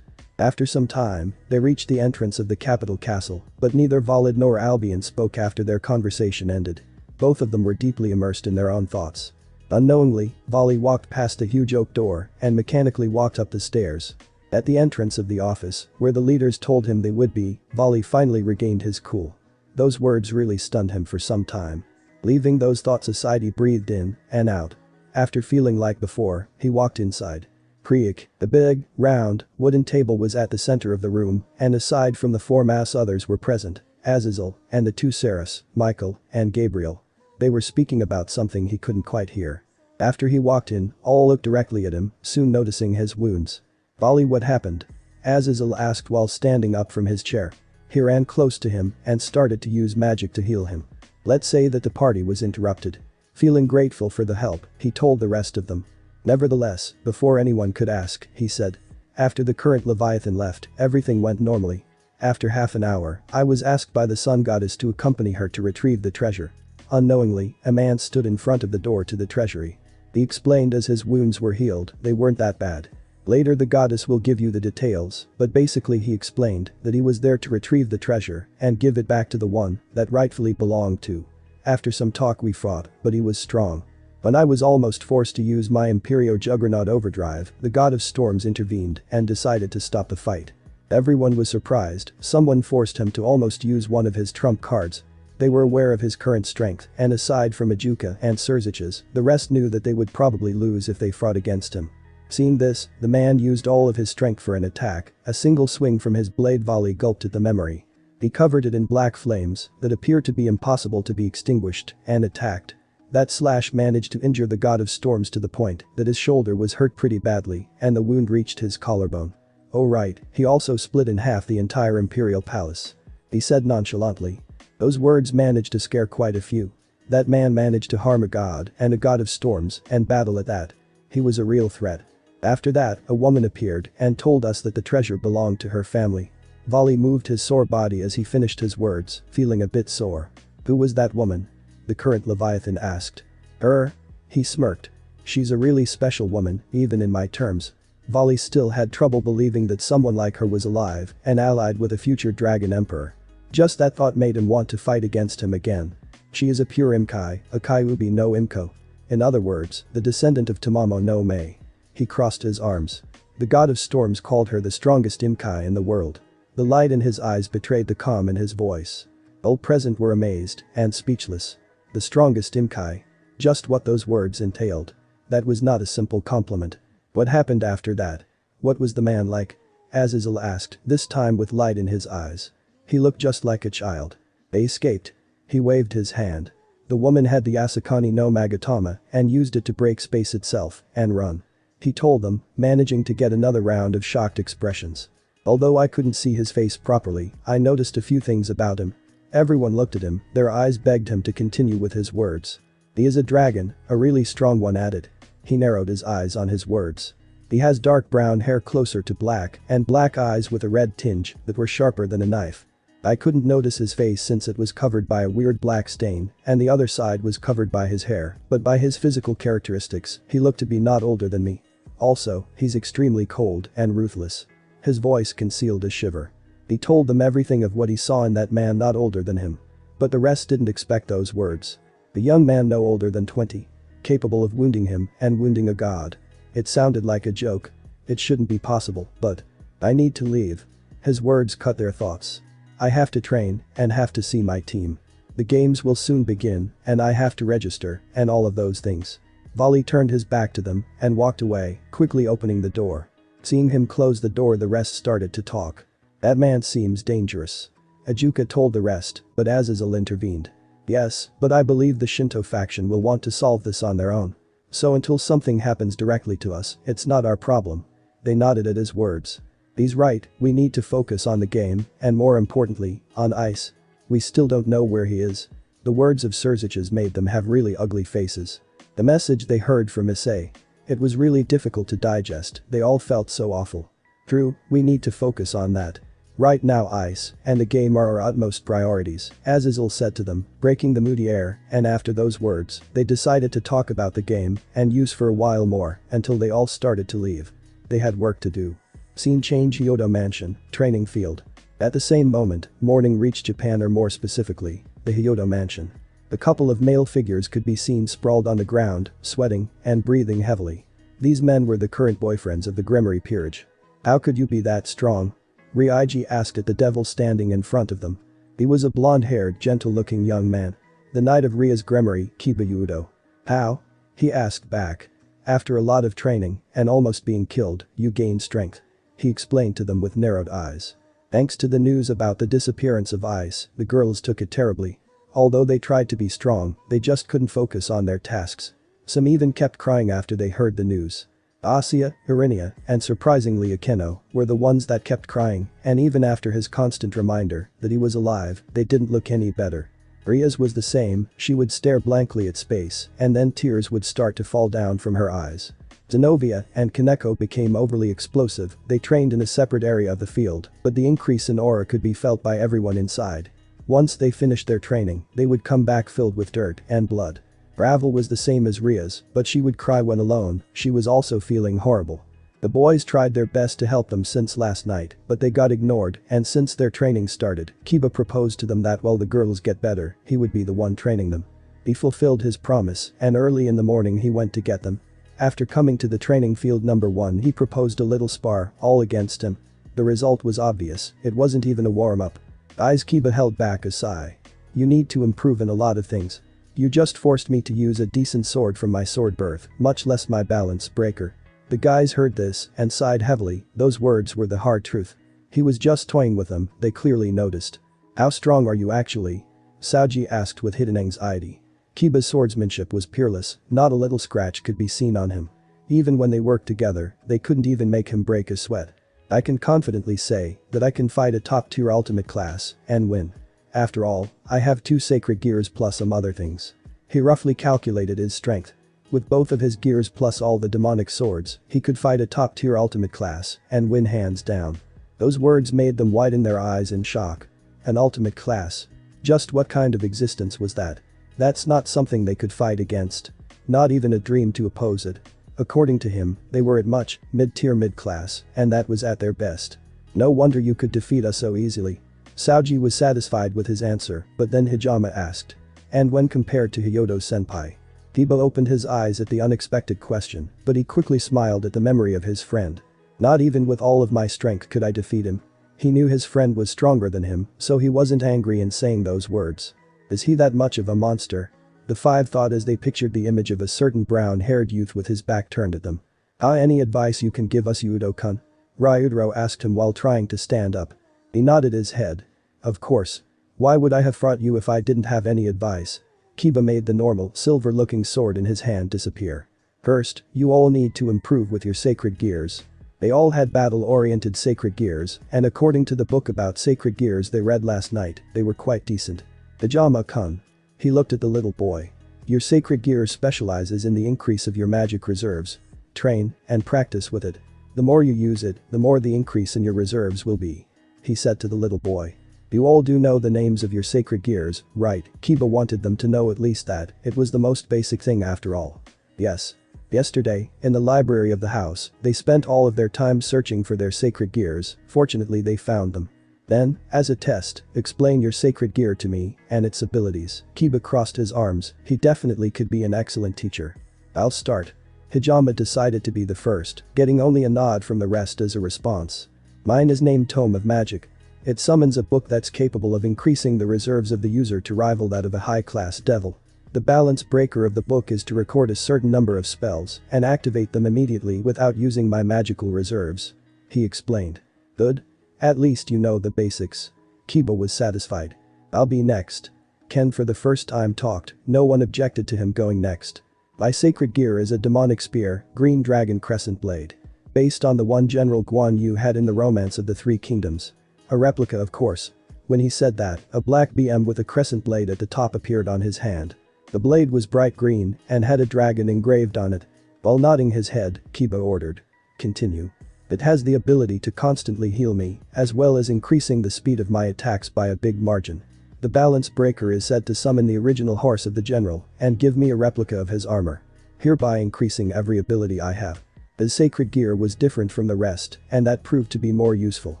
After some time, they reached the entrance of the capital castle, but neither Valid nor Albion spoke after their conversation ended. Both of them were deeply immersed in their own thoughts. Unknowingly, Vali walked past the huge oak door and mechanically walked up the stairs. At the entrance of the office, where the leaders told him they would be, Vali finally regained his cool. Those words really stunned him for some time. Leaving those thoughts aside he breathed in and out. After feeling like before, he walked inside. Creak, the big, round, wooden table was at the center of the room, and aside from the 4 mass others were present, Azazel, and the 2 Seraphs, Michael, and Gabriel. They were speaking about something he couldn't quite hear. After he walked in, all looked directly at him, soon noticing his wounds. Vali, what happened? Azazel asked while standing up from his chair. He ran close to him and started to use magic to heal him. Let's say that the party was interrupted. Feeling grateful for the help, he told the rest of them. Nevertheless, before anyone could ask, he said. After the current Leviathan left, everything went normally. After half an hour, I was asked by the Sun Goddess to accompany her to retrieve the treasure. Unknowingly, a man stood in front of the door to the treasury. He explained as his wounds were healed, they weren't that bad. Later the goddess will give you the details, but basically he explained that he was there to retrieve the treasure and give it back to the one that rightfully belonged to. After some talk we fought, but he was strong. When I was almost forced to use my Imperio Juggernaut overdrive, the God of Storms intervened and decided to stop the fight. Everyone was surprised, someone forced him to almost use one of his trump cards. They were aware of his current strength, and aside from Ajuka and Surziches, the rest knew that they would probably lose if they fought against him. Seeing this, the man used all of his strength for an attack, a single swing from his blade volley gulped at the memory. He covered it in black flames that appeared to be impossible to be extinguished, and attacked. That slash managed to injure the God of Storms to the point that his shoulder was hurt pretty badly and the wound reached his collarbone. Oh right, he also split in half the entire Imperial Palace. He said nonchalantly. Those words managed to scare quite a few. That man managed to harm a god and a God of Storms and battle at that. He was a real threat. After that, a woman appeared and told us that the treasure belonged to her family. Vali moved his sore body as he finished his words, feeling a bit sore. Who was that woman? The current Leviathan asked. Her? He smirked. She's a really special woman, even in my terms. Vali still had trouble believing that someone like her was alive and allied with a future dragon emperor. Just that thought made him want to fight against him again. She is a pure Imkai, a Kyubi no Imko. In other words, the descendant of Tamamo no Mei. He crossed his arms. The God of Storms called her the strongest Imkai in the world. The light in his eyes betrayed the calm in his voice. All present were amazed and speechless. The strongest Imkai. Just what those words entailed. That was not a simple compliment. What happened after that? What was the man like? Azazel asked, this time with light in his eyes. He looked just like a child. They escaped. He waved his hand. The woman had the Asakani no Magatama and used it to break space itself and run. He told them, managing to get another round of shocked expressions. Although I couldn't see his face properly, I noticed a few things about him. Everyone looked at him, their eyes begged him to continue with his words. He is a dragon, a really strong one added. He narrowed his eyes on his words. He has dark brown hair closer to black and black eyes with a red tinge that were sharper than a knife. I couldn't notice his face since it was covered by a weird black stain and the other side was covered by his hair, but by his physical characteristics, he looked to be not older than me. Also, he's extremely cold and ruthless. His voice concealed a shiver. He told them everything of what he saw in that man not older than him. But the rest didn't expect those words. The young man no older than 20. Capable of wounding him and wounding a god. It sounded like a joke. It shouldn't be possible, but I need to leave. His words cut their thoughts. I have to train and have to see my team. The games will soon begin and I have to register and all of those things. Vali turned his back to them and walked away, quickly opening the door. Seeing him close the door, the rest started to talk. That man seems dangerous. Ajuka told the rest, but Azazel intervened. Yes, but I believe the Shinto faction will want to solve this on their own. So until something happens directly to us, it's not our problem. They nodded at his words. He's right, we need to focus on the game, and more importantly, on Ice. We still don't know where he is. The words of Surzich's made them have really ugly faces. The message they heard from Issei. It was really difficult to digest, they all felt so awful. True, we need to focus on that. Right now Ice and the game are our utmost priorities, Azazel said to them, breaking the moody air, and after those words, they decided to talk about the game and use for a while more until they all started to leave. They had work to do. Scene change: Hyodo Mansion, training field. At the same moment, morning reached Japan, or more specifically, the Hyodo Mansion. A couple of male figures could be seen sprawled on the ground, sweating and breathing heavily. These men were the current boyfriends of the Gremory peerage. How could you be that strong? Ryoji asked at the devil standing in front of them. He was a blonde-haired, gentle-looking young man. The knight of Ria's Gremory, Kiba Yudo. How? He asked back. After a lot of training and almost being killed, you gained strength. He explained to them with narrowed eyes. Thanks to the news about the disappearance of Ice, the girls took it terribly. Although they tried to be strong, they just couldn't focus on their tasks. Some even kept crying after they heard the news. Asya, Irinia, and surprisingly Akeno were the ones that kept crying, and even after his constant reminder that he was alive, they didn't look any better. Ria's was the same, she would stare blankly at space, and then tears would start to fall down from her eyes. Zenobia and Kaneko became overly explosive. They trained in a separate area of the field, but the increase in aura could be felt by everyone inside. Once they finished their training, they would come back filled with dirt and blood. Ravel was the same as Ria's, but she would cry when alone. She was also feeling horrible. The boys tried their best to help them since last night, but they got ignored, and since their training started, Kiba proposed to them that while the girls get better, he would be the one training them. He fulfilled his promise, and early in the morning he went to get them. After coming to the training field number 1, he proposed a little spar, all against him. The result was obvious, it wasn't even a warm-up. Kiba held back a sigh. You need to improve in a lot of things. You just forced me to use a decent sword from my sword birth, much less my balance breaker. The guys heard this and sighed heavily. Those words were the hard truth. He was just toying with them, they clearly noticed. How strong are you actually? Saoji asked with hidden anxiety. Kiba's swordsmanship was peerless, not a little scratch could be seen on him. Even when they worked together, they couldn't even make him break a sweat. I can confidently say that I can fight a top-tier ultimate class and win. After all, I have 2 sacred gears plus some other things. He roughly calculated his strength. With both of his gears plus all the demonic swords, he could fight a top-tier ultimate class and win hands down. Those words made them widen their eyes in shock. An ultimate class? Just what kind of existence was that? That's not something they could fight against. Not even a dream to oppose it. According to him, they were at much mid-tier mid-class, and that was at their best. No wonder you could defeat us so easily. Saoji was satisfied with his answer, but then Hijama asked. And when compared to Hyodo-senpai? Kiba opened his eyes at the unexpected question, but he quickly smiled at the memory of his friend. Not even with all of my strength could I defeat him. He knew his friend was stronger than him, so he wasn't angry in saying those words. Is he that much of a monster? The 5 thought as they pictured the image of a certain brown-haired youth with his back turned at them. Any advice you can give us, Yudo-kun? Ryudro asked him while trying to stand up. He nodded his head. Of course. Why would I have fought you if I didn't have any advice? Kiba made the normal silver-looking sword in his hand disappear. First, you all need to improve with your sacred gears. They all had battle-oriented sacred gears, and according to the book about sacred gears they read last night, they were quite decent. Hijama-kun. He looked at the little boy. Your sacred gear specializes in the increase of your magic reserves. Train and practice with it. The more you use it, the more the increase in your reserves will be. He said to the little boy. You all do know the names of your sacred gears, right? Kiba wanted them to know at least that, it was the most basic thing after all. Yes. Yesterday, in the library of the house, they spent all of their time searching for their sacred gears, fortunately they found them. Then, as a test, explain your sacred gear to me and its abilities. Kiba crossed his arms, he definitely could be an excellent teacher. I'll start. Hijama decided to be the first, getting only a nod from the rest as a response. Mine is named Tome of Magic. It summons a book that's capable of increasing the reserves of the user to rival that of a high-class devil. The balance breaker of the book is to record a certain number of spells and activate them immediately without using my magical reserves. He explained. Good. At least you know the basics. Kiba was satisfied. I'll be next. Ken for the first time talked, no one objected to him going next. My sacred gear is a demonic spear, green dragon crescent blade. Based on the one General Guan Yu had in the Romance of the Three Kingdoms. A replica of course. When he said that, a black BM with a crescent blade at the top appeared on his hand. The blade was bright green and had a dragon engraved on it. While nodding his head, Kiba ordered. Continue. It has the ability to constantly heal me, as well as increasing the speed of my attacks by a big margin. The balance breaker is said to summon the original horse of the general and give me a replica of his armor. Hereby increasing every ability I have. His sacred gear was different from the rest and that proved to be more useful.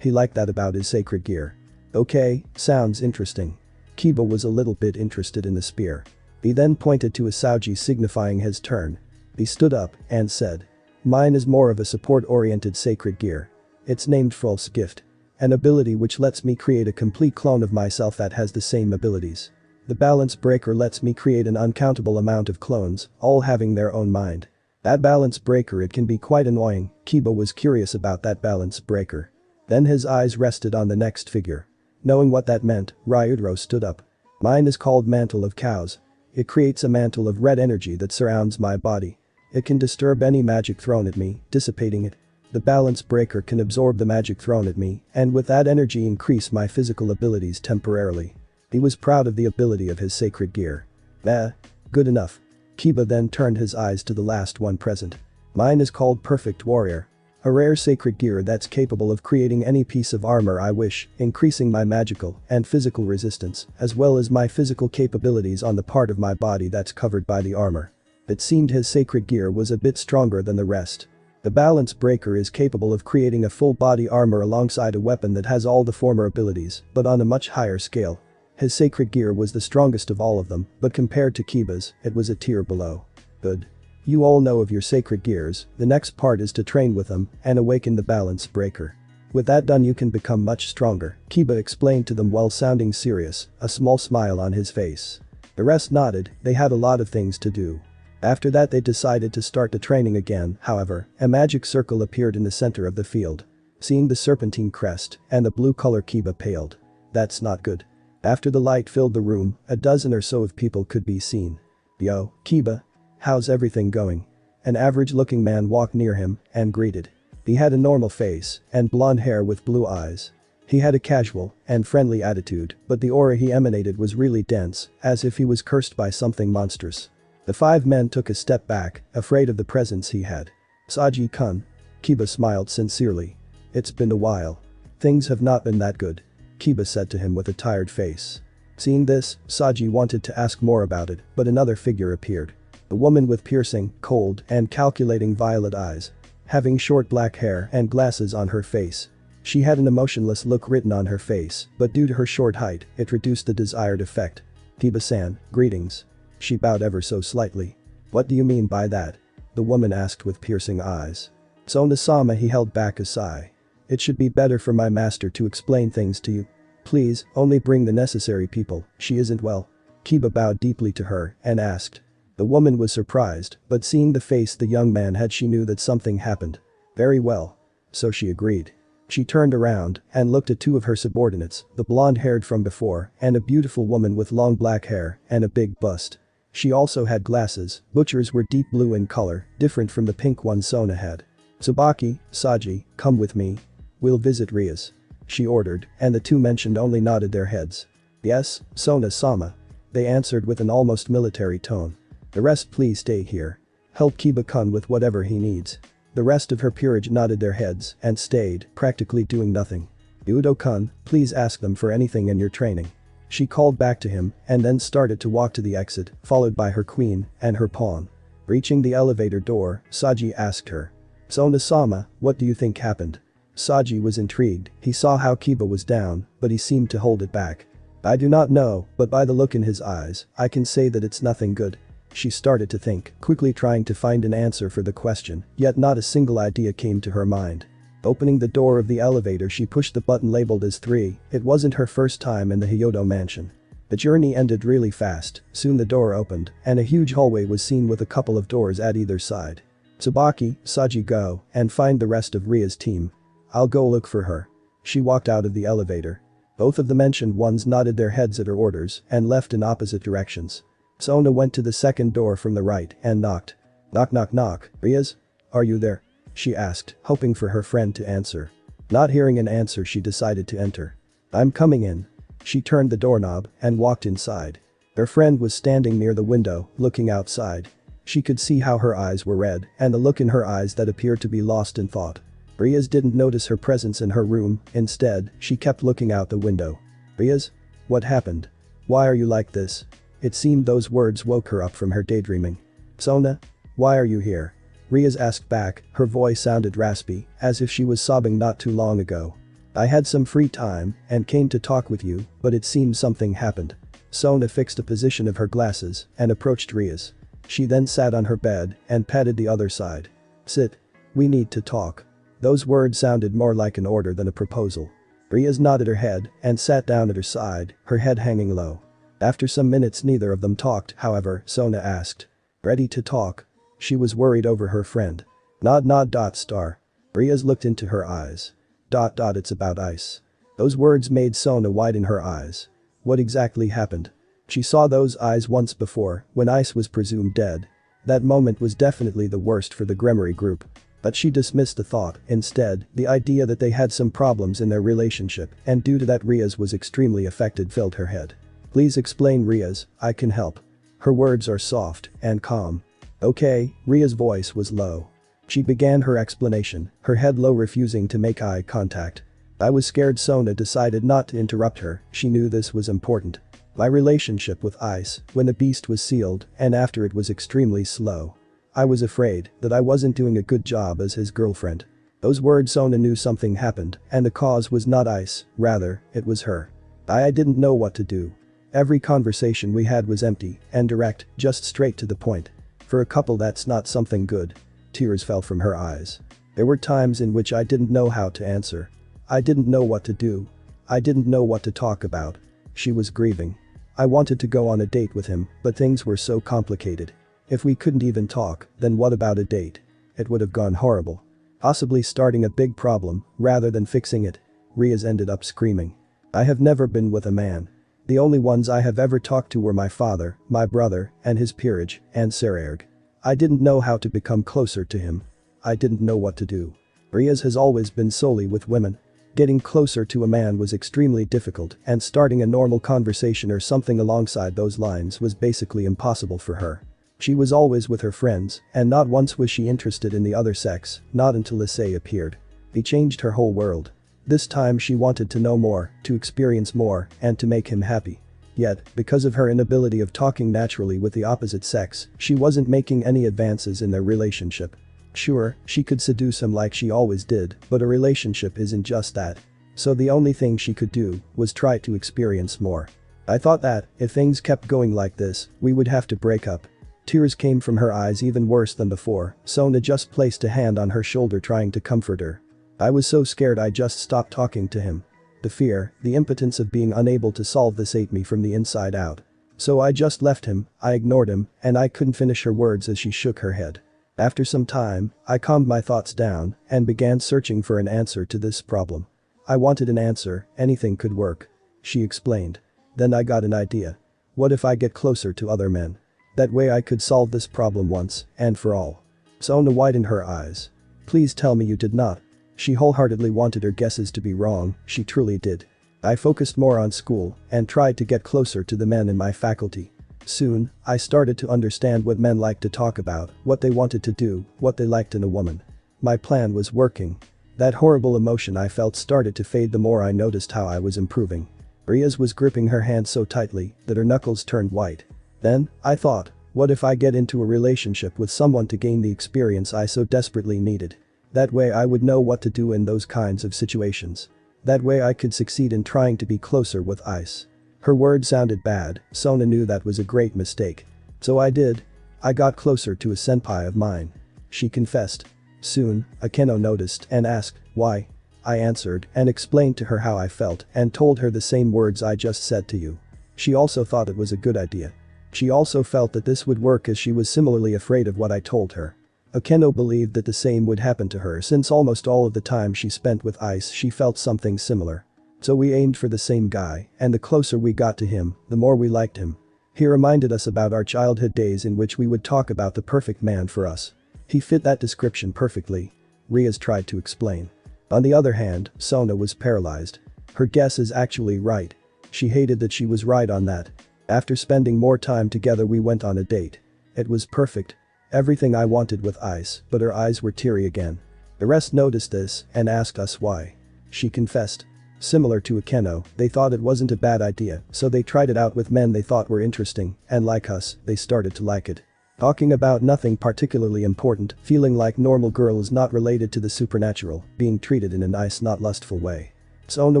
He liked that about his sacred gear. Okay, sounds interesting. Kiba was a little bit interested in the spear. He then pointed to Isauji signifying his turn. He stood up and said. Mine is more of a support-oriented sacred gear. It's named False Gift. An ability which lets me create a complete clone of myself that has the same abilities. The balance breaker lets me create an uncountable amount of clones, all having their own mind. That balance breaker it can be quite annoying, Kiba was curious about that balance breaker. Then his eyes rested on the next figure. Knowing what that meant, Ryudro stood up. Mine is called Mantle of Cows. It creates a mantle of red energy that surrounds my body. It can disturb any magic thrown at me, dissipating it. The balance breaker can absorb the magic thrown at me and with that energy increase my physical abilities temporarily. He was proud of the ability of his sacred gear. Good enough. Kiba then turned his eyes to the last one present. Mine is called Perfect Warrior. A rare sacred gear that's capable of creating any piece of armor I wish, increasing my magical and physical resistance, as well as my physical capabilities on the part of my body that's covered by the armor. It seemed his sacred gear was a bit stronger than the rest. The balance breaker is capable of creating a full body armor alongside a weapon that has all the former abilities, but on a much higher scale. His sacred gear was the strongest of all of them, but compared to Kiba's, it was a tier below. Good. You all know of your sacred gears, the next part is to train with them and awaken the balance breaker. With that done you can become much stronger, Kiba explained to them while sounding serious, a small smile on his face. The rest nodded, they had a lot of things to do. After that they decided to start the training again, however, a magic circle appeared in the center of the field. Seeing the serpentine crest and the blue color Kiba paled. That's not good. After the light filled the room, a dozen or so of people could be seen. Yo, Kiba. How's everything going? An average-looking man walked near him and greeted. He had a normal face and blonde hair with blue eyes. He had a casual and friendly attitude, but the aura he emanated was really dense, as if he was cursed by something monstrous. The five men took a step back, afraid of the presence he had. Saji-kun. Kiba smiled sincerely. It's been a while. Things have not been that good. Kiba said to him with a tired face. Seeing this, Saji wanted to ask more about it, but another figure appeared. A woman with piercing, cold, and calculating violet eyes. Having short black hair and glasses on her face. She had an emotionless look written on her face, but due to her short height, it reduced the desired effect. Kiba-san, greetings. She bowed ever so slightly. What do you mean by that? The woman asked with piercing eyes. So Nasama he held back a sigh. It should be better for my master to explain things to you. Please, only bring the necessary people, she isn't well. Kiba bowed deeply to her and asked. The woman was surprised, but seeing the face the young man had she knew that something happened. Very well. so she agreed. She turned around and looked at two of her subordinates, the blonde-haired from before and a beautiful woman with long black hair and a big bust. She also had glasses, butchers were deep blue in color, different from the pink one Sona had. "Tsubaki, Saji, come with me. We'll visit Ria's," she ordered, and the two mentioned only nodded their heads. "Yes, Sona-sama," they answered with an almost military tone. "The rest please stay here. Help Kiba-kun with whatever he needs." The rest of her peerage nodded their heads and stayed, practically doing nothing. "Udo-kun, please ask them for anything in your training." She called back to him and then started to walk to the exit, followed by her queen and her pawn. Reaching the elevator door, Saji asked her. "Sona-sama, what do you think happened?" Saji was intrigued, he saw how Kiba was down, but he seemed to hold it back. "I do not know, but by the look in his eyes, I can say that it's nothing good." She started to think, quickly trying to find an answer for the question, yet not a single idea came to her mind. Opening the door of the elevator, she pushed the button labeled as 3, it wasn't her first time in the Hyodo mansion. The journey ended really fast, soon the door opened, and a huge hallway was seen with a couple of doors at either side. "Tsubaki, Saji go and find the rest of Ria's team. I'll go look for her." She walked out of the elevator. Both of the mentioned ones nodded their heads at her orders and left in opposite directions. Sona went to the second door from the right and knocked. "Knock knock knock, Ria's? Are you there?" she asked, hoping for her friend to answer. Not hearing an answer, she decided to enter. "I'm coming in." She turned the doorknob and walked inside. Her friend was standing near the window, looking outside. She could see how her eyes were red and the look in her eyes that appeared to be lost in thought. Ria's didn't notice her presence in her room, instead, she kept looking out the window. "Ria's? What happened? Why are you like this?" It seemed those words woke her up from her daydreaming. "Sona? Why are you here?" Ria's asked back, her voice sounded raspy, as if she was sobbing not too long ago. "I had some free time and came to talk with you, but it seems something happened." Sona fixed a position of her glasses and approached Ria's. She then sat on her bed and patted the other side. "Sit. We need to talk." Those words sounded more like an order than a proposal. Ria's nodded her head and sat down at her side, her head hanging low. After some minutes neither of them talked, however, Sona asked. "Ready to talk?" She was worried over her friend. Nod nod dot star. Ria's looked into her eyes. It's about ice. Those words made Sona widen her eyes. What exactly happened? She saw those eyes once before, when Ice was presumed dead. That moment was definitely the worst for the Gremory group. But she dismissed the thought, instead, the idea that they had some problems in their relationship, and due to that Ria's was extremely affected filled her head. "Please explain, Ria's, I can help." Her words are soft and calm. "Okay," Ria's voice was low. She began her explanation, her head low, refusing to make eye contact. "I was scared." Sona decided not to interrupt her, she knew this was important. "My relationship with Ice, when the beast was sealed, and after it was extremely slow. I was afraid that I wasn't doing a good job as his girlfriend." Those words, Sona knew something happened, and the cause was not Ice, rather, it was her. I didn't know what to do. Every conversation we had was empty and direct, just straight to the point. For a couple that's not something good. Tears fell from her eyes. There were times in which I didn't know how to answer. I didn't know what to do. I didn't know what to talk about. She was grieving. I wanted to go on a date with him, but things were so complicated. If we couldn't even talk, then what about a date? It would have gone horrible. Possibly starting a big problem, rather than fixing it. Ria's ended up screaming. "I have never been with a man. The only ones I have ever talked to were my father, my brother, and his peerage, and Sererg. I didn't know how to become closer to him. I didn't know what to do." Ria's has always been solely with women. Getting closer to a man was extremely difficult, and starting a normal conversation or something alongside those lines was basically impossible for her. She was always with her friends, and not once was she interested in the other sex, not until Issei appeared. He changed her whole world. This time she wanted to know more, to experience more, and to make him happy. Yet, because of her inability of talking naturally with the opposite sex, she wasn't making any advances in their relationship. Sure, she could seduce him like she always did, but a relationship isn't just that. So the only thing she could do was try to experience more. "I thought that, if things kept going like this, we would have to break up." Tears came from her eyes even worse than before. Sona just placed a hand on her shoulder trying to comfort her. "I was so scared I just stopped talking to him. The fear, the impotence of being unable to solve this ate me from the inside out. So I just left him, I ignored him, and I couldn't finish her words as she shook her head. After some time, I calmed my thoughts down and began searching for an answer to this problem. I wanted an answer, anything could work. She explained. Then I got an idea. What if I get closer to other men? That way I could solve this problem once and for all. Sona widened her eyes. Please tell me you did not. She wholeheartedly wanted her guesses to be wrong, she truly did. I focused more on school and tried to get closer to the men in my faculty. Soon, I started to understand what men liked to talk about, what they wanted to do, what they liked in a woman. My plan was working. That horrible emotion I felt started to fade the more I noticed how I was improving. Riaz was gripping her hand so tightly that her knuckles turned white. Then, I thought, what if I get into a relationship with someone to gain the experience I so desperately needed? That way I would know what to do in those kinds of situations. That way I could succeed in trying to be closer with Ice. Her words sounded bad, Sona knew that was a great mistake. So I did. I got closer to a senpai of mine. She confessed. Soon, Akeno noticed and asked, why? I answered and explained to her how I felt and told her the same words I just said to you. She also thought it was a good idea. She also felt that this would work as she was similarly afraid of what I told her. Akeno believed that the same would happen to her since almost all of the time she spent with Ice she felt something similar. So we aimed for the same guy, and the closer we got to him, the more we liked him. He reminded us about our childhood days in which we would talk about the perfect man for us. He fit that description perfectly. Riaz tried to explain. On the other hand, Sona was paralyzed. Her guess is actually right. She hated that she was right on that. After spending more time together we went on a date. It was perfect. Everything I wanted with Ice, but her eyes were teary again. The rest noticed this and asked us why. She confessed. Similar to Akeno, they thought it wasn't a bad idea, so they tried it out with men they thought were interesting, and like us, they started to like it. Talking about nothing particularly important, feeling like normal girls not related to the supernatural, being treated in a nice not lustful way. Sona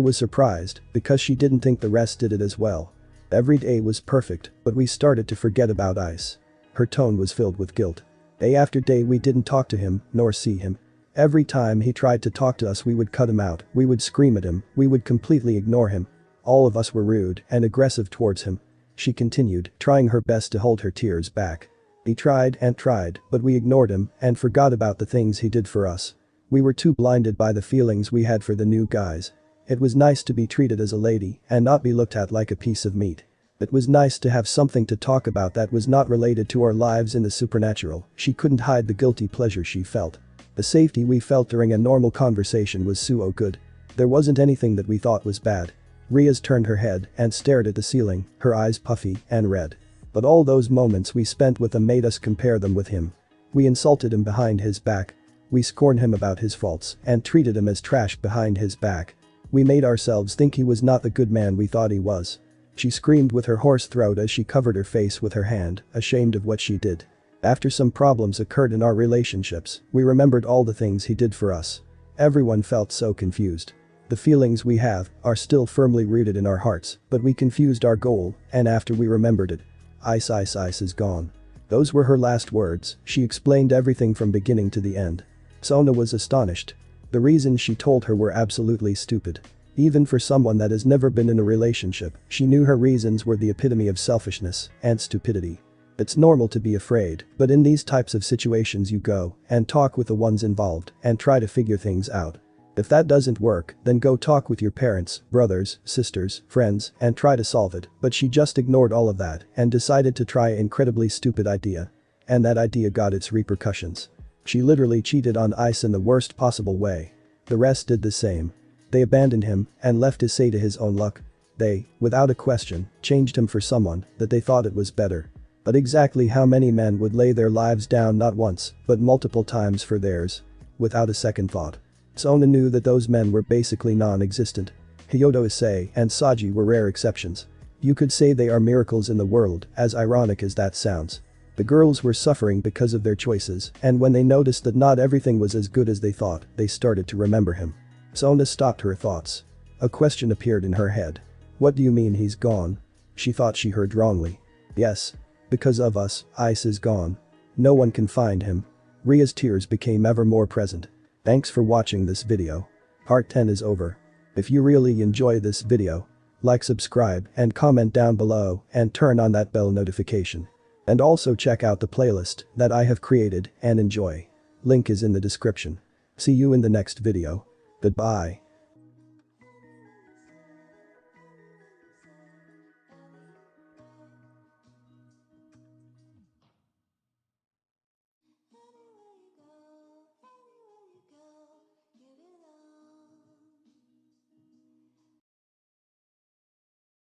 was surprised, because she didn't think the rest did it as well. Every day was perfect, but we started to forget about Ice. Her tone was filled with guilt. Day after day we didn't talk to him, nor see him. Every time he tried to talk to us we would cut him out, we would scream at him, we would completely ignore him. All of us were rude and aggressive towards him. She continued, trying her best to hold her tears back. He tried and tried, but we ignored him and forgot about the things he did for us. We were too blinded by the feelings we had for the new guys. It was nice to be treated as a lady and not be looked at like a piece of meat. It was nice to have something to talk about that was not related to our lives in the supernatural. She couldn't hide the guilty pleasure she felt. The safety we felt during a normal conversation was so good. There wasn't anything that we thought was bad. Riaz turned her head and stared at the ceiling, her eyes puffy and red. But all those moments we spent with him made us compare them with him. We insulted him behind his back. We scorned him about his faults and treated him as trash behind his back. We made ourselves think he was not the good man we thought he was. She screamed with her hoarse throat as she covered her face with her hand, ashamed of what she did. After some problems occurred in our relationships, we remembered all the things he did for us. Everyone felt so confused. The feelings we have are still firmly rooted in our hearts, but we confused our goal, and after we remembered it. Ice is gone. Those were her last words. She explained everything from beginning to the end. Sona was astonished. The reasons she told her were absolutely stupid. Even for someone that has never been in a relationship, she knew her reasons were the epitome of selfishness and stupidity. It's normal to be afraid, but in these types of situations you go and talk with the ones involved and try to figure things out. If that doesn't work, then go talk with your parents, brothers, sisters, friends, and try to solve it, but she just ignored all of that and decided to try an incredibly stupid idea. And that idea got its repercussions. She literally cheated on Ice in the worst possible way. The rest did the same. They abandoned him and left Issei to his own luck. They, without a question, changed him for someone that they thought it was better. But exactly how many men would lay their lives down not once, but multiple times for theirs? Without a second thought. Sona knew that those men were basically non-existent. Hyodo Issei and Saji were rare exceptions. You could say they are miracles in the world, as ironic as that sounds. The girls were suffering because of their choices, and when they noticed that not everything was as good as they thought, they started to remember him. Sona stopped her thoughts. A question appeared in her head. What do you mean he's gone? She thought she heard wrongly. Yes. Because of us, Ice is gone. No one can find him. Ria's tears became ever more present. Thanks for watching this video. Part 10 is over. If you really enjoy this video, like, subscribe, and comment down below and turn on that bell notification. And also check out the playlist that I have created and enjoy. Link is in the description. See you in the next video. Goodbye.